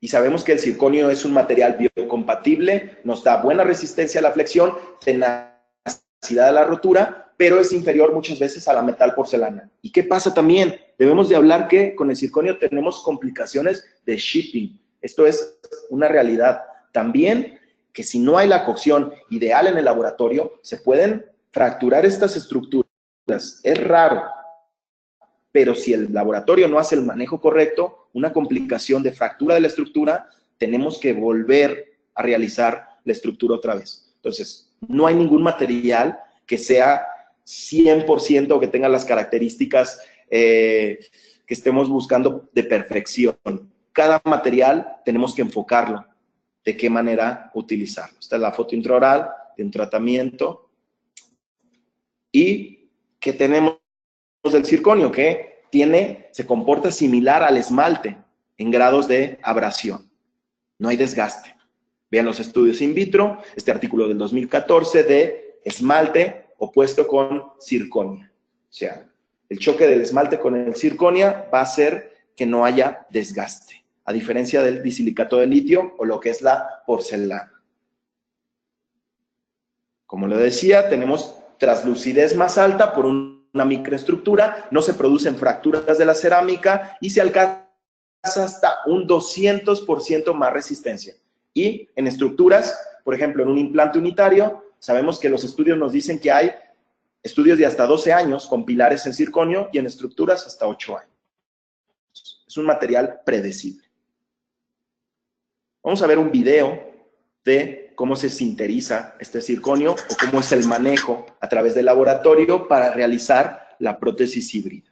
Y sabemos que el circonio es un material biocompatible, nos da buena resistencia a la flexión, tenacidad a la rotura, pero es inferior muchas veces a la metal porcelana. ¿Y qué pasa también? Debemos de hablar que con el circonio tenemos complicaciones de shipping. Esto es una realidad. También que si no hay la cocción ideal en el laboratorio, se pueden fracturar estas estructuras. Es raro, pero si el laboratorio no hace el manejo correcto, una complicación de fractura de la estructura, tenemos que volver a realizar la estructura otra vez. Entonces, no hay ningún material que sea 100% o que tenga las características que estemos buscando de perfección. Cada material tenemos que enfocarlo, de qué manera utilizarlo. Esta es la foto intraoral de un tratamiento. ¿Y qué tenemos del circonio? Que se comporta similar al esmalte en grados de abrasión. No hay desgaste. Vean los estudios in vitro, este artículo del 2014 de esmalte opuesto con circonia. O sea, el choque del esmalte con el circonia va a hacer que no haya desgaste, a diferencia del disilicato de litio o lo que es la porcelana. Como lo decía, tenemos translucidez más alta por una microestructura, no se producen fracturas de la cerámica y se alcanza hasta un 200% más resistencia. Y en estructuras, por ejemplo, en un implante unitario, sabemos que los estudios nos dicen que hay estudios de hasta 12 años con pilares en circonio y en estructuras hasta 8 años. Es un material predecible. Vamos a ver un video de cómo se sinteriza este circonio o cómo es el manejo a través del laboratorio para realizar la prótesis híbrida.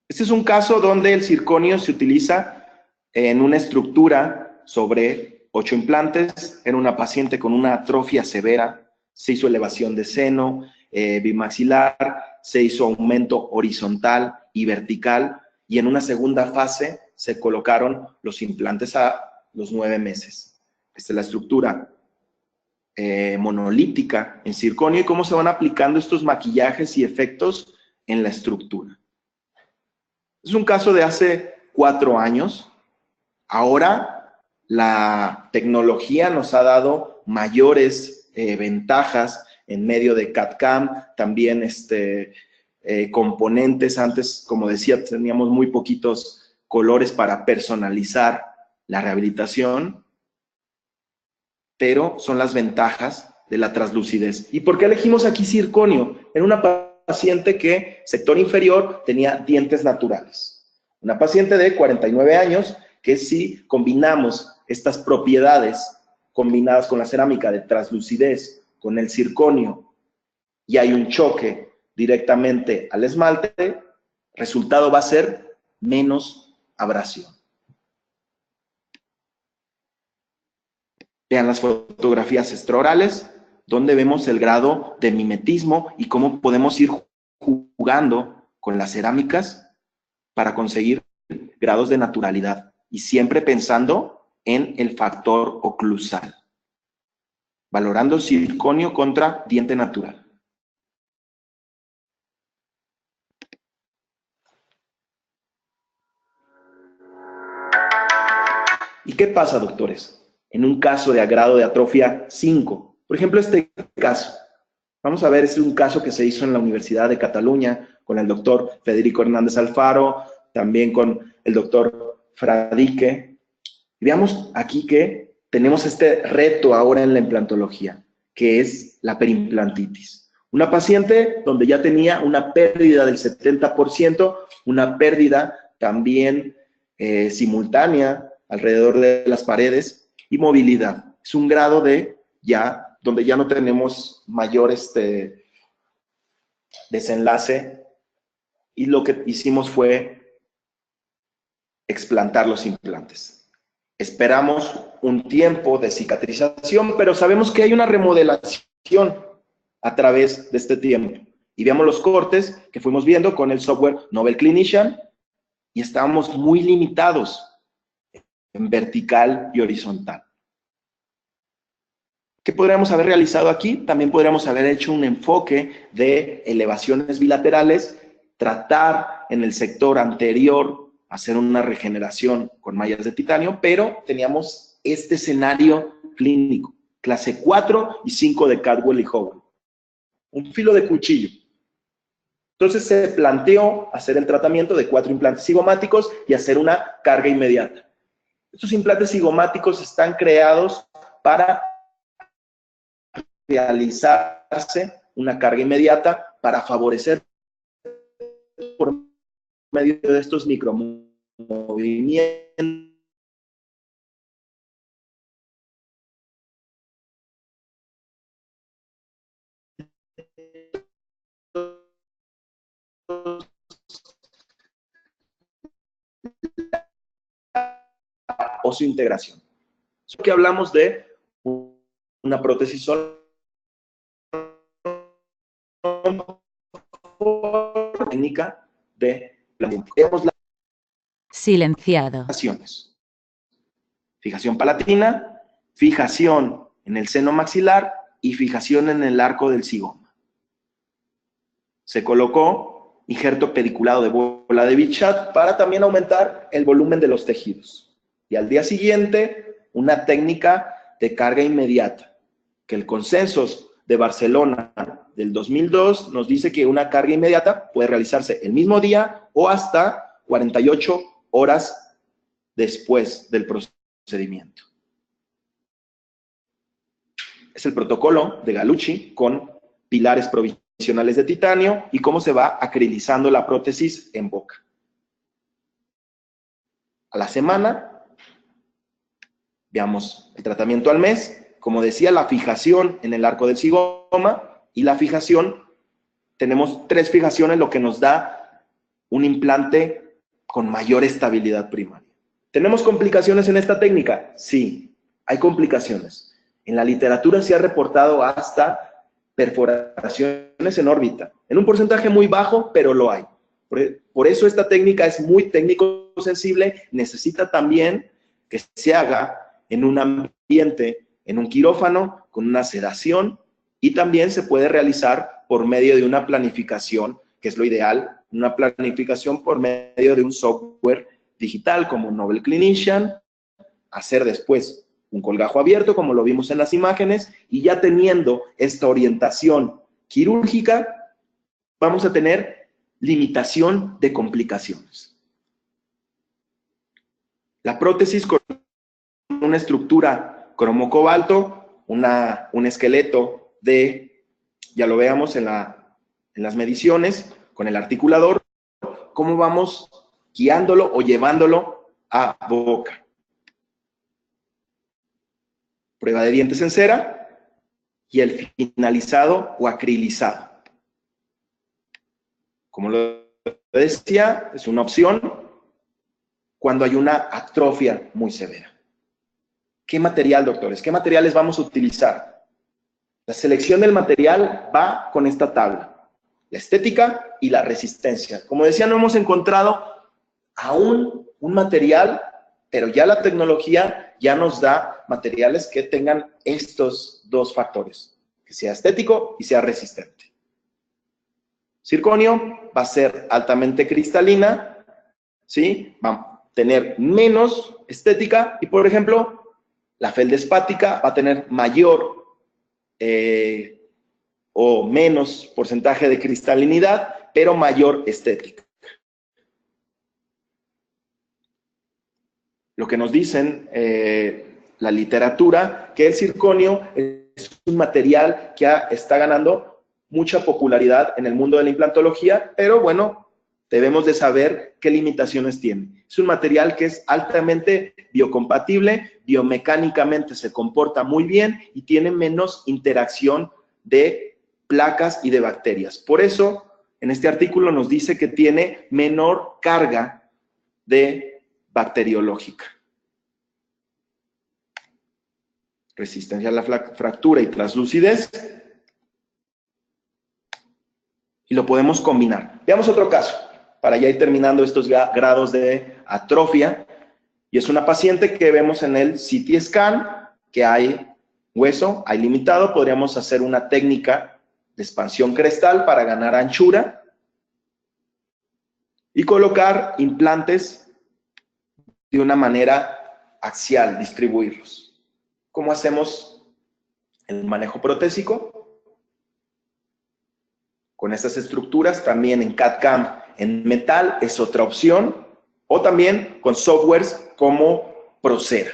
Este es un caso donde el circonio se utiliza en una estructura sobre 8 implantes, en una paciente con una atrofia severa, se hizo elevación de seno, bimaxilar, se hizo aumento horizontal y vertical, y en una segunda fase se colocaron los implantes a los 9 meses. Esta es la estructura monolítica en circonio y cómo se van aplicando estos maquillajes y efectos en la estructura. Es un caso de hace 4 años. Ahora la tecnología nos ha dado mayores ventajas en medio de CAD/CAM, también componentes. Antes, como decía, teníamos muy poquitos colores para personalizar la rehabilitación, pero son las ventajas de la translucidez. ¿Y por qué elegimos aquí circonio? En una paciente que, sector inferior, tenía dientes naturales. Una paciente de 49 años que si combinamos estas propiedades combinadas con la cerámica de translucidez, con el circonio, y hay un choque directamente al esmalte, resultado va a ser menos abrasión. Vean las fotografías extraorales, donde vemos el grado de mimetismo y cómo podemos ir jugando con las cerámicas para conseguir grados de naturalidad y siempre pensando en el factor oclusal, valorando circonio contra diente natural. ¿Y qué pasa, doctores? En un caso de grado de atrofia 5, por ejemplo, este caso. Vamos a ver, es un caso que se hizo en la Universidad de Cataluña con el doctor Federico Hernández Alfaro, también con el doctor Fradique. Y veamos aquí que tenemos este reto ahora en la implantología, que es la perimplantitis. Una paciente donde ya tenía una pérdida del 70%, una pérdida también simultánea alrededor de las paredes y movilidad. Es un grado de ya, donde ya no tenemos mayor desenlace y lo que hicimos fue explantar los implantes. Esperamos un tiempo de cicatrización, pero sabemos que hay una remodelación a través de este tiempo. Y veamos los cortes que fuimos viendo con el software Nobel Clinician y estábamos muy limitados en vertical y horizontal. ¿Qué podríamos haber realizado aquí? También podríamos haber hecho un enfoque de elevaciones bilaterales, tratar en el sector anterior, hacer una regeneración con mallas de titanio, pero teníamos este escenario clínico, clase 4 y 5 de Cadwell y Howell. Un filo de cuchillo. Entonces se planteó hacer el tratamiento de 4 implantes cigomáticos y hacer una carga inmediata. Estos implantes cigomáticos están creados para realizarse una carga inmediata para favorecer por medio de estos micromovimientos o su integración. Aquí hablamos de una prótesis técnica de silenciado. Fijación palatina, fijación en el seno maxilar y fijación en el arco del zigoma. Se colocó injerto pediculado de bola de Bichat para también aumentar el volumen de los tejidos. Y al día siguiente, una técnica de carga inmediata, que el consenso de Barcelona del 2002 nos dice que una carga inmediata puede realizarse el mismo día o hasta 48 horas después del procedimiento. Es el protocolo de Gallucci con pilares provisionales de titanio y cómo se va acrilizando la prótesis en boca. A la semana, veamos el tratamiento al mes. Como decía, la fijación en el arco del zigoma y la fijación, tenemos 3 fijaciones, lo que nos da un implante con mayor estabilidad primaria. ¿Tenemos complicaciones en esta técnica? Sí, hay complicaciones. En la literatura se ha reportado hasta perforaciones en órbita, en un porcentaje muy bajo, pero lo hay. Por eso esta técnica es muy técnico sensible, necesita también que se haga en un ambiente, en un quirófano, con una sedación, y también se puede realizar por medio de una planificación, que es lo ideal, una planificación por medio de un software digital como Nobel Clinician, hacer después un colgajo abierto, como lo vimos en las imágenes, y ya teniendo esta orientación quirúrgica, vamos a tener limitación de complicaciones. La prótesis con una estructura cromo-cobalto, un esqueleto de, ya lo veamos en las mediciones, con el articulador, cómo vamos guiándolo o llevándolo a boca. Prueba de dientes en cera y el finalizado o acrilizado. Como lo decía, es una opción cuando hay una atrofia muy severa. ¿Qué material, doctores? ¿Qué materiales vamos a utilizar? La selección del material va con esta tabla. La estética y la resistencia. Como decía, no hemos encontrado aún un material, pero ya la tecnología ya nos da materiales que tengan estos dos factores, que sea estético y sea resistente. Zirconio va a ser altamente cristalina, ¿sí? Va a tener menos estética y, por ejemplo, la feldespática va a tener mayor o menos porcentaje de cristalinidad, pero mayor estética. Lo que nos dicen la literatura, que el zirconio es un material que está ganando mucha popularidad en el mundo de la implantología, pero bueno, debemos de saber qué limitaciones tiene. Es un material que es altamente biocompatible, biomecánicamente se comporta muy bien y tiene menos interacción de placas y de bacterias. Por eso, en este artículo nos dice que tiene menor carga de bacteriológica. Resistencia a la fractura y translucidez. Y lo podemos combinar. Veamos otro caso, para ya ir terminando estos grados de atrofia. Y es una paciente que vemos en el CT scan, que hay hueso, hay limitado. Podríamos hacer una técnica de expansión crestal para ganar anchura y colocar implantes de una manera axial, distribuirlos. ¿Cómo hacemos el manejo protésico? Con estas estructuras, también en CAD/CAM en metal es otra opción, o también con softwares como Procera.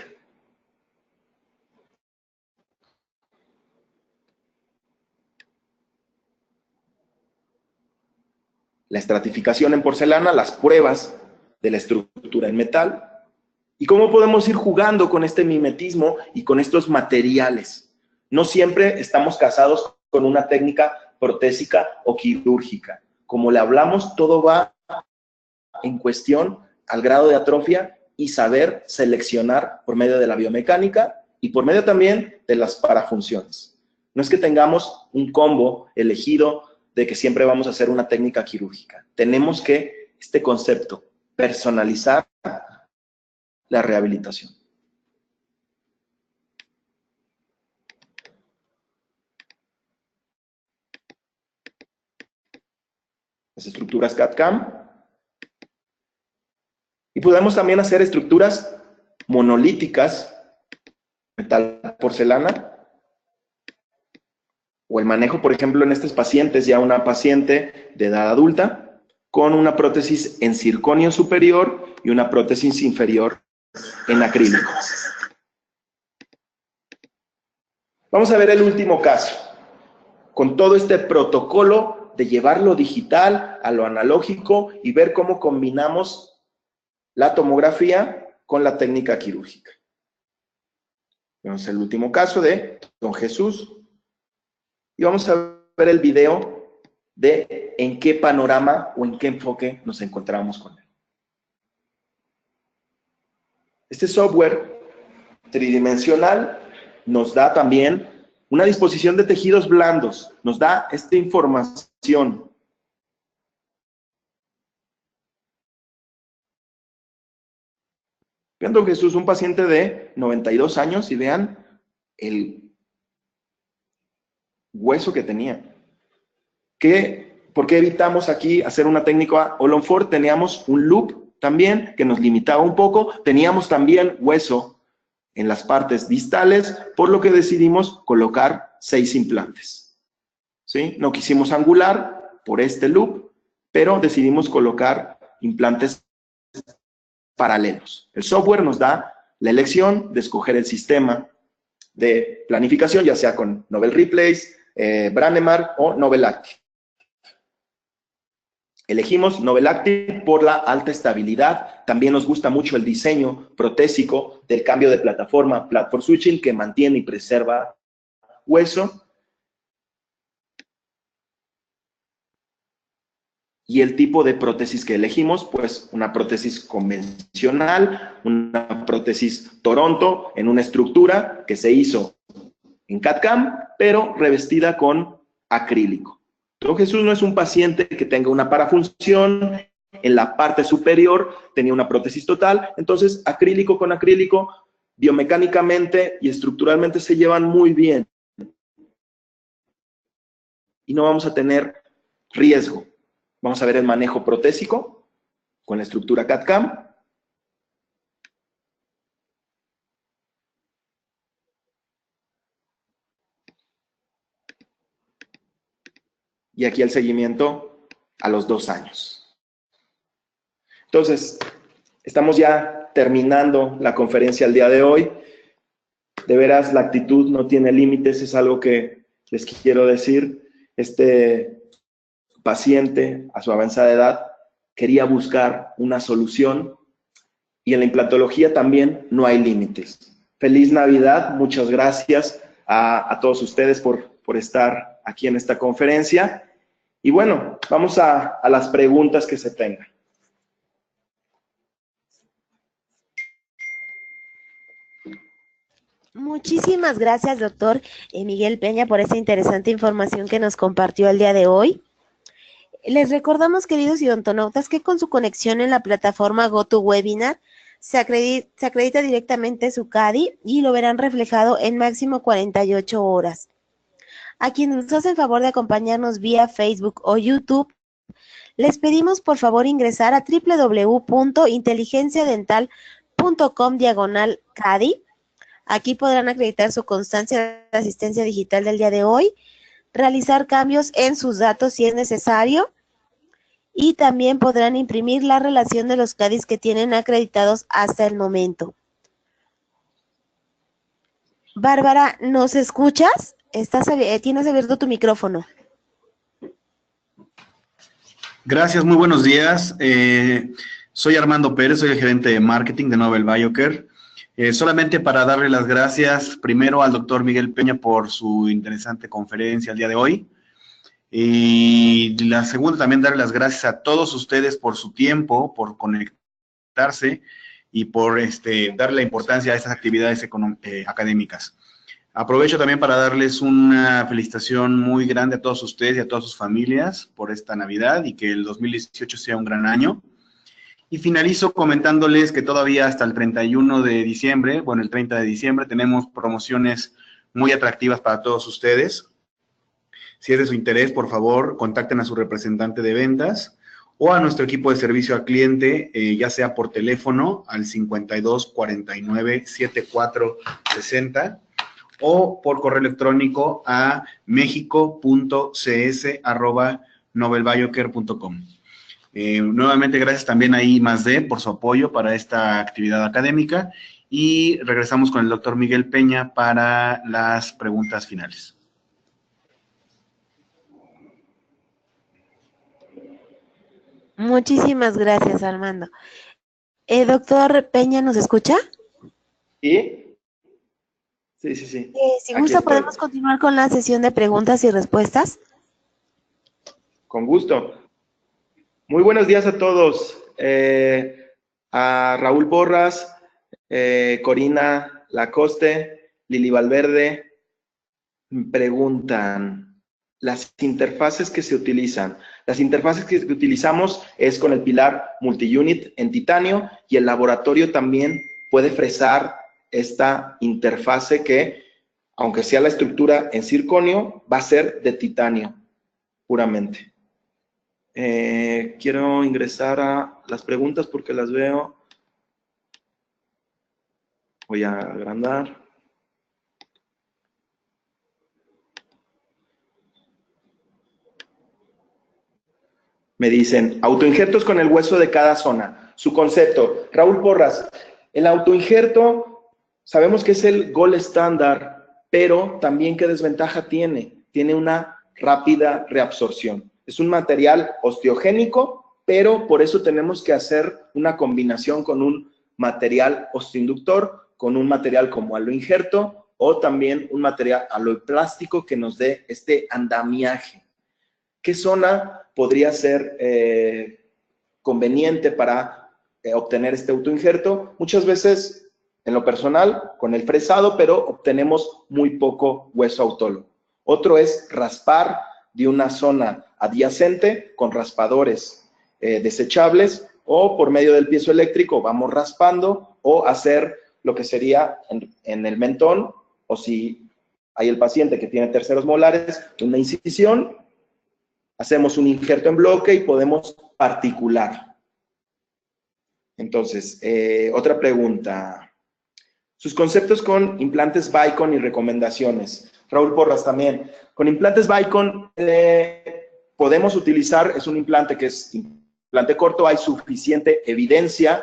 La estratificación en porcelana, las pruebas de la estructura en metal, y cómo podemos ir jugando con este mimetismo y con estos materiales. No siempre estamos casados con una técnica protésica o quirúrgica. Como le hablamos, todo va en cuestión al grado de atrofia y saber seleccionar por medio de la biomecánica y por medio también de las parafunciones. No es que tengamos un combo elegido de que siempre vamos a hacer una técnica quirúrgica. Tenemos que, este concepto, personalizar la rehabilitación. Las estructuras CAD/CAM. Y podemos también hacer estructuras monolíticas, metal, porcelana, o el manejo, por ejemplo, en estos pacientes, ya una paciente de edad adulta, con una prótesis en zirconio superior y una prótesis inferior en acrílico. Vamos a ver el último caso, con todo este protocolo de llevar lo digital a lo analógico y ver cómo combinamos la tomografía con la técnica quirúrgica. Vemos el último caso de don Jesús y vamos a ver el video de en qué panorama o en qué enfoque nos encontramos con él. Este software tridimensional nos da también una disposición de tejidos blandos, nos da esta información. Vean, don Jesús, un paciente de 92 años y vean el hueso que tenía. ¿Por qué evitamos aquí hacer una técnica Ollonfort? Teníamos un loop también que nos limitaba un poco, teníamos también hueso en las partes distales, por lo que decidimos colocar 6 implantes. ¿Sí? No quisimos angular por este loop, pero decidimos colocar implantes paralelos. El software nos da la elección de escoger el sistema de planificación, ya sea con Nobel Replace, Brånemark o Nobel Active. Elegimos Nobel Active por la alta estabilidad. También nos gusta mucho el diseño protésico del cambio de plataforma, platform switching, que mantiene y preserva hueso. Y el tipo de prótesis que elegimos, pues una prótesis convencional, una prótesis Toronto en una estructura que se hizo en CAD/CAM, pero revestida con acrílico. Don Jesús no es un paciente que tenga una parafunción, en la parte superior tenía una prótesis total, entonces acrílico con acrílico, biomecánicamente y estructuralmente se llevan muy bien. Y no vamos a tener riesgo. Vamos a ver el manejo protésico con la estructura CAD/CAM. Y aquí el seguimiento a los 2 años. Entonces, estamos ya terminando la conferencia el día de hoy. De veras, la actitud no tiene límites, es algo que les quiero decir. Este paciente, a su avanzada edad, quería buscar una solución y en la implantología también no hay límites. Feliz Navidad, muchas gracias a todos ustedes por estar aquí en esta conferencia. Y bueno, vamos a las preguntas que se tengan. Muchísimas gracias, doctor Miguel Peña, por esta interesante información que nos compartió el día de hoy. Les recordamos, queridos odontonautas, que con su conexión en la plataforma GoToWebinar se acredita directamente su CADI y lo verán reflejado en máximo 48 horas. A quienes nos hacen favor de acompañarnos vía Facebook o YouTube, les pedimos por favor ingresar a www.inteligenciadental.com/CADI. Aquí podrán acreditar su constancia de asistencia digital del día de hoy, realizar cambios en sus datos si es necesario y también podrán imprimir la relación de los CADIs que tienen acreditados hasta el momento. Bárbara, ¿nos escuchas? Tienes abierto tu micrófono. Gracias, muy buenos días. Soy Armando Pérez, soy el gerente de marketing de Nobel Biocare. Solamente para darle las gracias primero al doctor Miguel Peña por su interesante conferencia el día de hoy. Y la segunda también darle las gracias a todos ustedes por su tiempo, por conectarse y por darle la importancia a estas actividades académicas. Aprovecho también para darles una felicitación muy grande a todos ustedes y a todas sus familias por esta Navidad y que el 2018 sea un gran año. Y finalizo comentándoles que todavía hasta el 31 de diciembre, bueno, el 30 de diciembre, tenemos promociones muy atractivas para todos ustedes. Si es de su interés, por favor, contacten a su representante de ventas o a nuestro equipo de servicio al cliente, ya sea por teléfono al 52 49 74 60 o por correo electrónico a mexico.cs@nobelbiocare.com. Nuevamente, gracias también a I+D por su apoyo para esta actividad académica y regresamos con el doctor Miguel Peña para las preguntas finales. Muchísimas gracias, Armando. Doctor Peña, ¿nos escucha? ¿Sí? Sí. Si gusta, podemos continuar con la sesión de preguntas y respuestas. Con gusto. Muy buenos días a todos. A Raúl Porras, Corina Lacoste, Lili Valverde, preguntan las interfaces que se utilizan. Las interfaces que utilizamos es con el pilar multi-unit en titanio y el laboratorio también puede fresar esta interfase que, aunque sea la estructura en circonio, va a ser de titanio puramente. Quiero ingresar a las preguntas porque las veo. Voy a agrandar. Me dicen, autoinjertos con el hueso de cada zona. Su concepto. Raúl Porras, el autoinjerto sabemos que es el gold estándar, pero también ¿qué desventaja tiene? Tiene una rápida reabsorción. Es un material osteogénico, pero por eso tenemos que hacer una combinación con un material osteoinductor, con un material como aloinjerto o también un material aloeplástico que nos dé este andamiaje. ¿Qué zona podría ser conveniente para obtener este autoinjerto? Muchas veces, en lo personal, con el fresado, pero obtenemos muy poco hueso autólogo. Otro es raspar de una zona adyacente con raspadores desechables, o por medio del piezo eléctrico vamos raspando, o hacer lo que sería en el mentón, o si hay el paciente que tiene terceros molares, una incisión, hacemos un injerto en bloque y podemos particular. Entonces, otra pregunta. Sus conceptos con implantes Vicon y recomendaciones. Raúl Porras también. Con implantes Vicon podemos utilizar, es un implante que es implante corto, hay suficiente evidencia.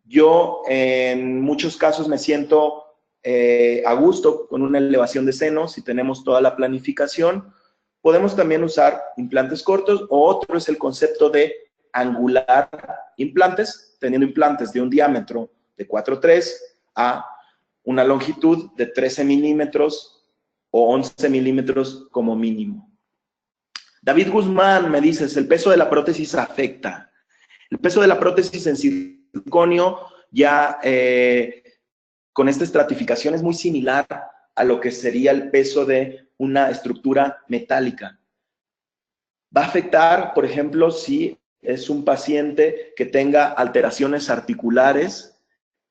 Yo en muchos casos me siento a gusto con una elevación de senos si tenemos toda la planificación. Podemos también usar implantes cortos, o otro es el concepto de angular implantes, teniendo implantes de un diámetro de 4,3 a una longitud de 13 milímetros o 11 milímetros como mínimo. David Guzmán me dice, ¿el peso de la prótesis afecta? El peso de la prótesis en circonio ya con esta estratificación es muy similar a lo que sería el peso de una estructura metálica. Va a afectar, por ejemplo, si es un paciente que tenga alteraciones articulares,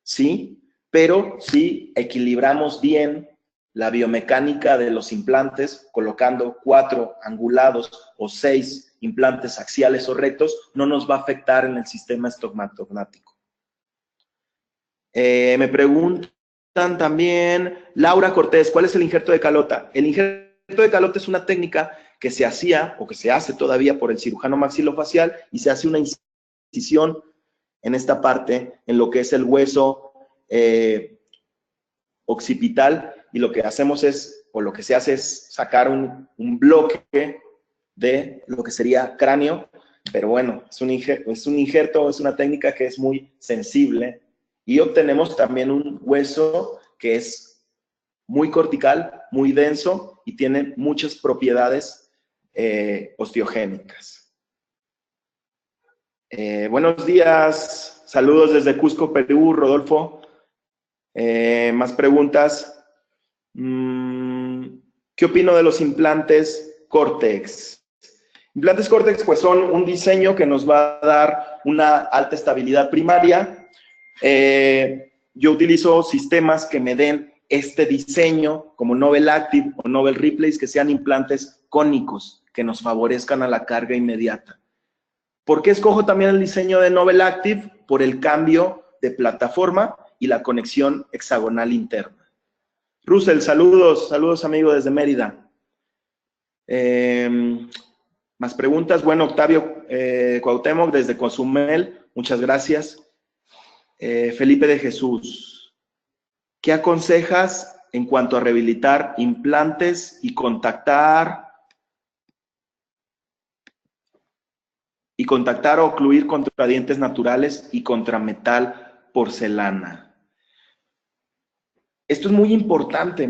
¿sí? Pero si equilibramos bien la biomecánica de los implantes, colocando 4 angulados o 6 implantes axiales o rectos, no nos va a afectar en el sistema estomatognótico. Me preguntan también, Laura Cortés, ¿cuál es el injerto de calota? El injerto de calota es una técnica que se hacía o que se hace todavía por el cirujano maxilofacial, y se hace una incisión en esta parte, en lo que es el hueso occipital, y lo que hacemos es, o lo que se hace es sacar un bloque de lo que sería cráneo, pero bueno, es un injerto, es una técnica que es muy sensible, y obtenemos también un hueso que es muy cortical, muy denso, y tiene muchas propiedades osteogénicas. Buenos días, saludos desde Cusco, Perú, Rodolfo. Más preguntas. ¿Qué opino de los implantes Cortex? Implantes Cortex pues son un diseño que nos va a dar una alta estabilidad primaria. Yo utilizo sistemas que me den este diseño, como Novel Active o Novel Replace, que sean implantes cónicos, que nos favorezcan a la carga inmediata. ¿Por qué escojo también el diseño de Novel Active? Por el cambio de plataforma y la conexión hexagonal interna. Russell, saludos amigo desde Mérida. Más preguntas. Bueno, Octavio Cuauhtémoc desde Cozumel, muchas gracias. Felipe de Jesús, ¿qué aconsejas en cuanto a rehabilitar implantes y contactar o ocluir contra dientes naturales y contra metal porcelana? Esto es muy importante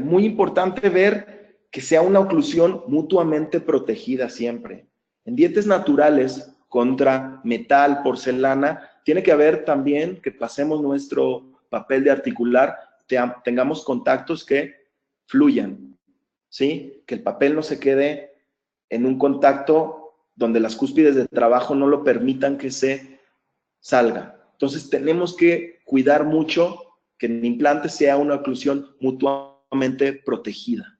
ver que sea una oclusión mutuamente protegida siempre. En dientes naturales contra metal, porcelana, tiene que haber también que pasemos nuestro papel de articular, tengamos contactos que fluyan, ¿sí? Que el papel no se quede en un contacto donde las cúspides de trabajo no lo permitan que se salga. Entonces tenemos que cuidar mucho que el implante sea una oclusión mutuamente protegida.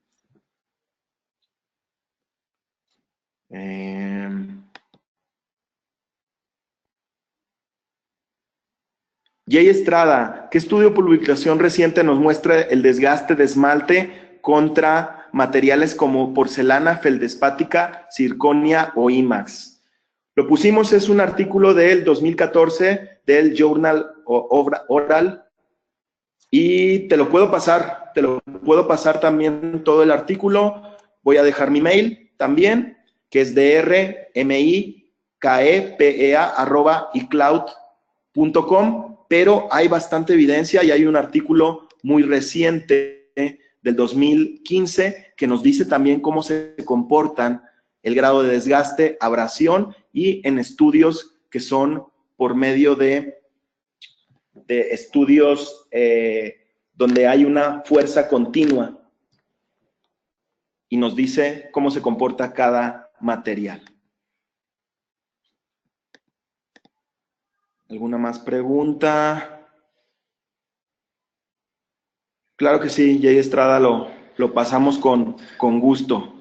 Jay Estrada, ¿qué estudio o publicación reciente nos muestra el desgaste de esmalte contra materiales como porcelana, feldespática, circonia o IMAX? Lo pusimos, es un artículo del 2014 del Journal Oral, y te lo puedo pasar también todo el artículo. Voy a dejar mi mail también, que es drmikepea@icloud.com, pero hay bastante evidencia y hay un artículo muy reciente del 2015 que nos dice también cómo se comportan el grado de desgaste, abrasión, y en estudios que son por medio de estudios donde hay una fuerza continua y nos dice cómo se comporta cada material. ¿Alguna más pregunta? Claro que sí, Jay Estrada, lo pasamos con gusto.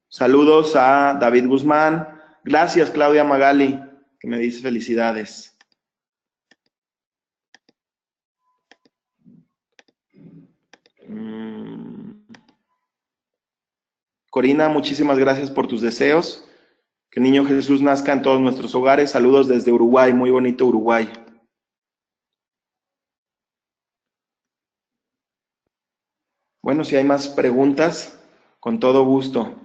Saludos a David Guzmán. Gracias, Claudia Magali, que me dice felicidades. Corina, muchísimas gracias por tus deseos. Que el niño Jesús nazca en todos nuestros hogares. Saludos desde Uruguay, muy bonito Uruguay. Bueno, si hay más preguntas, con todo gusto.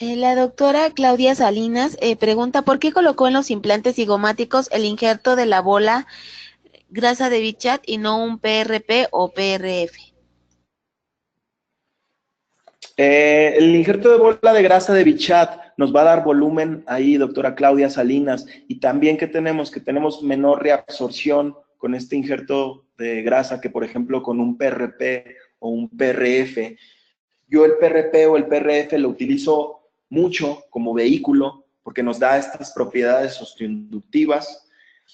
La doctora Claudia Salinas pregunta, ¿por qué colocó en los implantes cigomáticos el injerto de la bola grasa de Bichat y no un PRP o PRF? El injerto de bola de grasa de Bichat nos va a dar volumen ahí, doctora Claudia Salinas, y también que tenemos menor reabsorción con este injerto de grasa que, por ejemplo, con un PRP o un PRF. Yo el PRP o el PRF lo utilizo mucho como vehículo porque nos da estas propiedades osteoinductivas.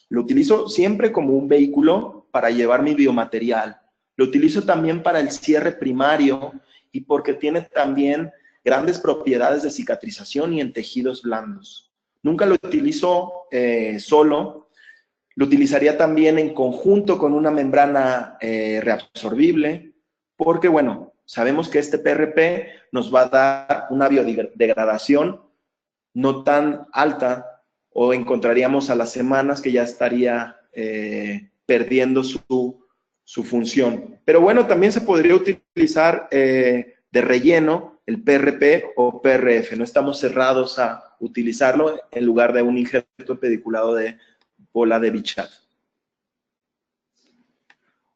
Lo utilizo siempre como un vehículo para llevar mi biomaterial. Lo utilizo también para el cierre primario y porque tiene también grandes propiedades de cicatrización y en tejidos blandos. Nunca lo utilizo solo. Lo utilizaría también en conjunto con una membrana reabsorbible porque, bueno, sabemos que este PRP nos va a dar una biodegradación no tan alta o encontraríamos a las semanas que ya estaría perdiendo su función. Pero bueno, también se podría utilizar de relleno el PRP o PRF. No estamos cerrados a utilizarlo en lugar de un injerto pediculado de bola de Bichat.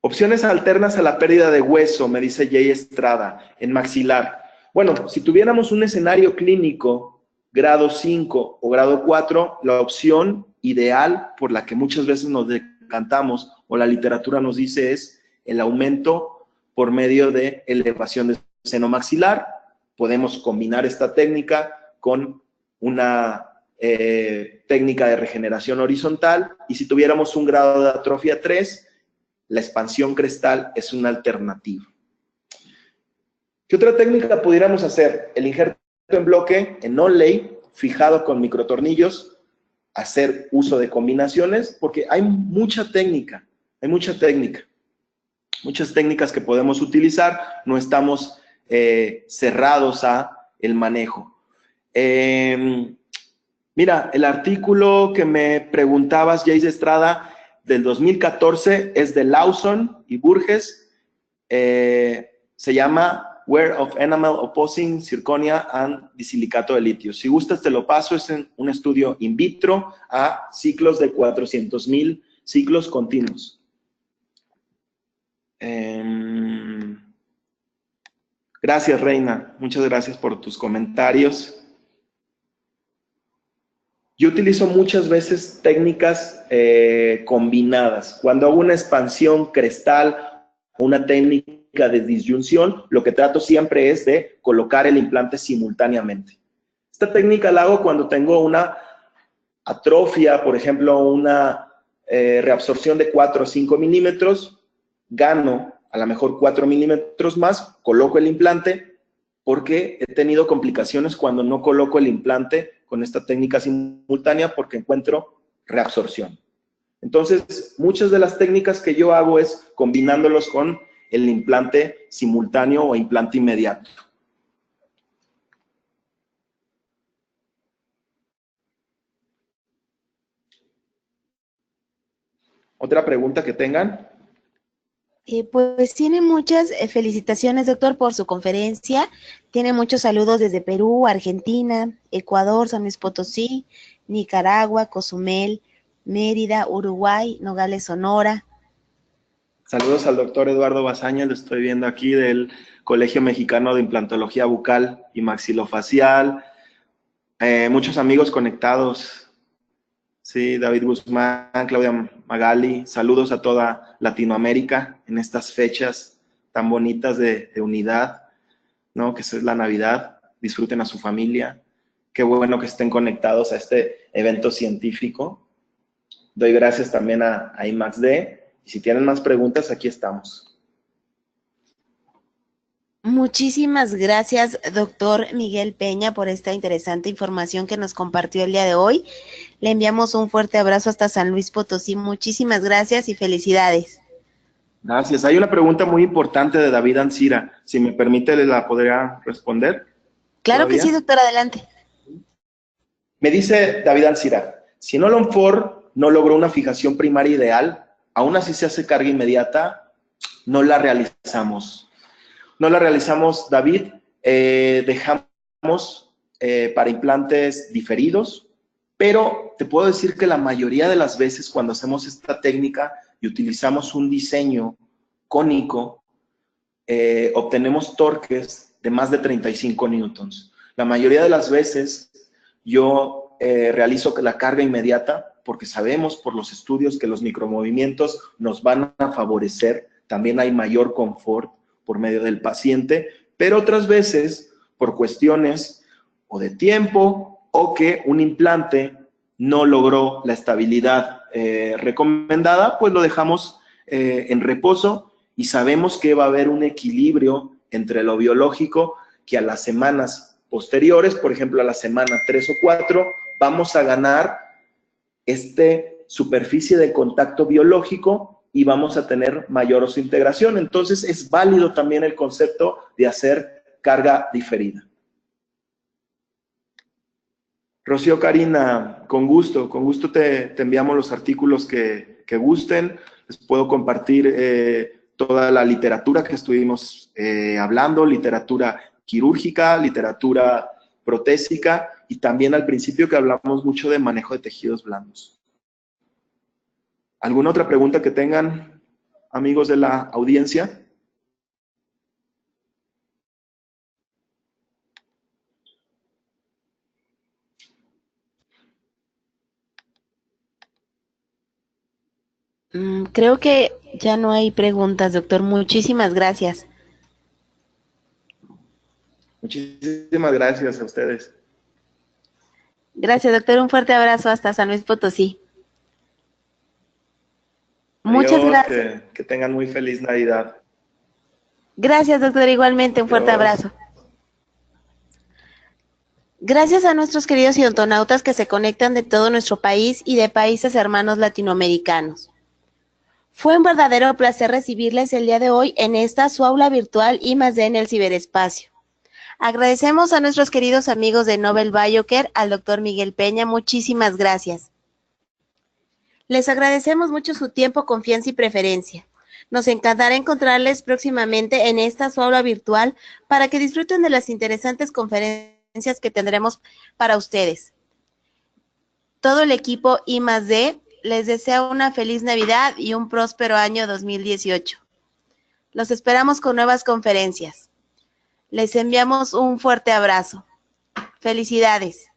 Opciones alternas a la pérdida de hueso, me dice Jay Estrada, en maxilar. Bueno, si tuviéramos un escenario clínico grado 5 o grado 4, la opción ideal por la que muchas veces nos decantamos o la literatura nos dice es el aumento por medio de elevación de seno maxilar. Podemos combinar esta técnica con una técnica de regeneración horizontal y si tuviéramos un grado de atrofia 3, la expansión crestal es una alternativa. ¿Qué otra técnica pudiéramos hacer? El injerto en bloque, en onlay, fijado con microtornillos, hacer uso de combinaciones, porque hay mucha técnica, muchas técnicas que podemos utilizar, no estamos cerrados a el manejo. Mira, el artículo que me preguntabas, Jay Estrada, del 2014 es de Lawson y Burgess, se llama Wear of Enamel Opposing Zirconia and Disilicato de Litio. Si gustas te lo paso, es un estudio in vitro a ciclos de 400,000 ciclos continuos. Gracias, Reina, muchas gracias por tus comentarios. Yo utilizo muchas veces técnicas combinadas. Cuando hago una expansión crestal, una técnica de disyunción, lo que trato siempre es de colocar el implante simultáneamente. Esta técnica la hago cuando tengo una atrofia, por ejemplo, una reabsorción de 4 o 5 milímetros, gano a lo mejor 4 milímetros más, coloco el implante, porque he tenido complicaciones cuando no coloco el implante con esta técnica simultánea porque encuentro reabsorción. Entonces, muchas de las técnicas que yo hago es combinándolos con el implante simultáneo o implante inmediato. ¿Otra pregunta que tengan? Pues tiene muchas felicitaciones, doctor, por su conferencia. Tiene muchos saludos desde Perú, Argentina, Ecuador, San Luis Potosí, Nicaragua, Cozumel, Mérida, Uruguay, Nogales, Sonora. Saludos al doctor Eduardo Bazaña, lo estoy viendo aquí del Colegio Mexicano de Implantología Bucal y Maxilofacial. Muchos amigos conectados. Sí, David Guzmán, Claudia Magali, saludos a toda Latinoamérica en estas fechas tan bonitas de unidad, ¿no? Que es la Navidad. Disfruten a su familia. Qué bueno que estén conectados a este evento científico. Doy gracias también a IMAX-D. Y si tienen más preguntas, aquí estamos. Muchísimas gracias, doctor Miguel Peña, por esta interesante información que nos compartió el día de hoy. Le enviamos un fuerte abrazo hasta San Luis Potosí. Muchísimas gracias y felicidades. Gracias. Hay una pregunta muy importante de David Ancira. Si me permite, ¿la podría responder? Claro ¿Todavía? que sí, doctor, adelante. Me dice David Ancira, si Nolonfor no logró una fijación primaria ideal, aún así se hace carga inmediata, no la realizamos. No la realizamos, David, dejamos para implantes diferidos, pero te puedo decir que la mayoría de las veces cuando hacemos esta técnica y utilizamos un diseño cónico, obtenemos torques de más de 35 newtons. La mayoría de las veces yo realizo la carga inmediata porque sabemos por los estudios que los micromovimientos nos van a favorecer. También hay mayor confort por medio del paciente, pero otras veces por cuestiones o de tiempo o que un implante no logró la estabilidad recomendada, pues lo dejamos en reposo y sabemos que va a haber un equilibrio entre lo biológico que a las semanas posteriores, por ejemplo a la semana 3 o 4, vamos a ganar superficie de contacto biológico y vamos a tener mayor osseointegración. Entonces es válido también el concepto de hacer carga diferida. Rocío Karina, con gusto te enviamos los artículos que gusten. Les puedo compartir toda la literatura que estuvimos hablando, literatura quirúrgica, literatura protésica y también al principio que hablamos mucho de manejo de tejidos blandos. ¿Alguna otra pregunta que tengan, amigos de la audiencia? Creo que ya no hay preguntas, doctor. Muchísimas gracias. Muchísimas gracias a ustedes. Gracias, doctor. Un fuerte abrazo hasta San Luis Potosí. Muchas Adiós, gracias. que tengan muy feliz Navidad. Gracias, doctor. Igualmente, un fuerte abrazo. Gracias a nuestros queridos odontonautas que se conectan de todo nuestro país y de países hermanos latinoamericanos. Fue un verdadero placer recibirles el día de hoy en esta su aula virtual I+D en el ciberespacio. Agradecemos a nuestros queridos amigos de Nobel Biocare, al doctor Miguel Peña, muchísimas gracias. Les agradecemos mucho su tiempo, confianza y preferencia. Nos encantará encontrarles próximamente en esta su aula virtual para que disfruten de las interesantes conferencias que tendremos para ustedes. Todo el equipo I+D les desea una feliz Navidad y un próspero año 2018. Los esperamos con nuevas conferencias. Les enviamos un fuerte abrazo. Felicidades.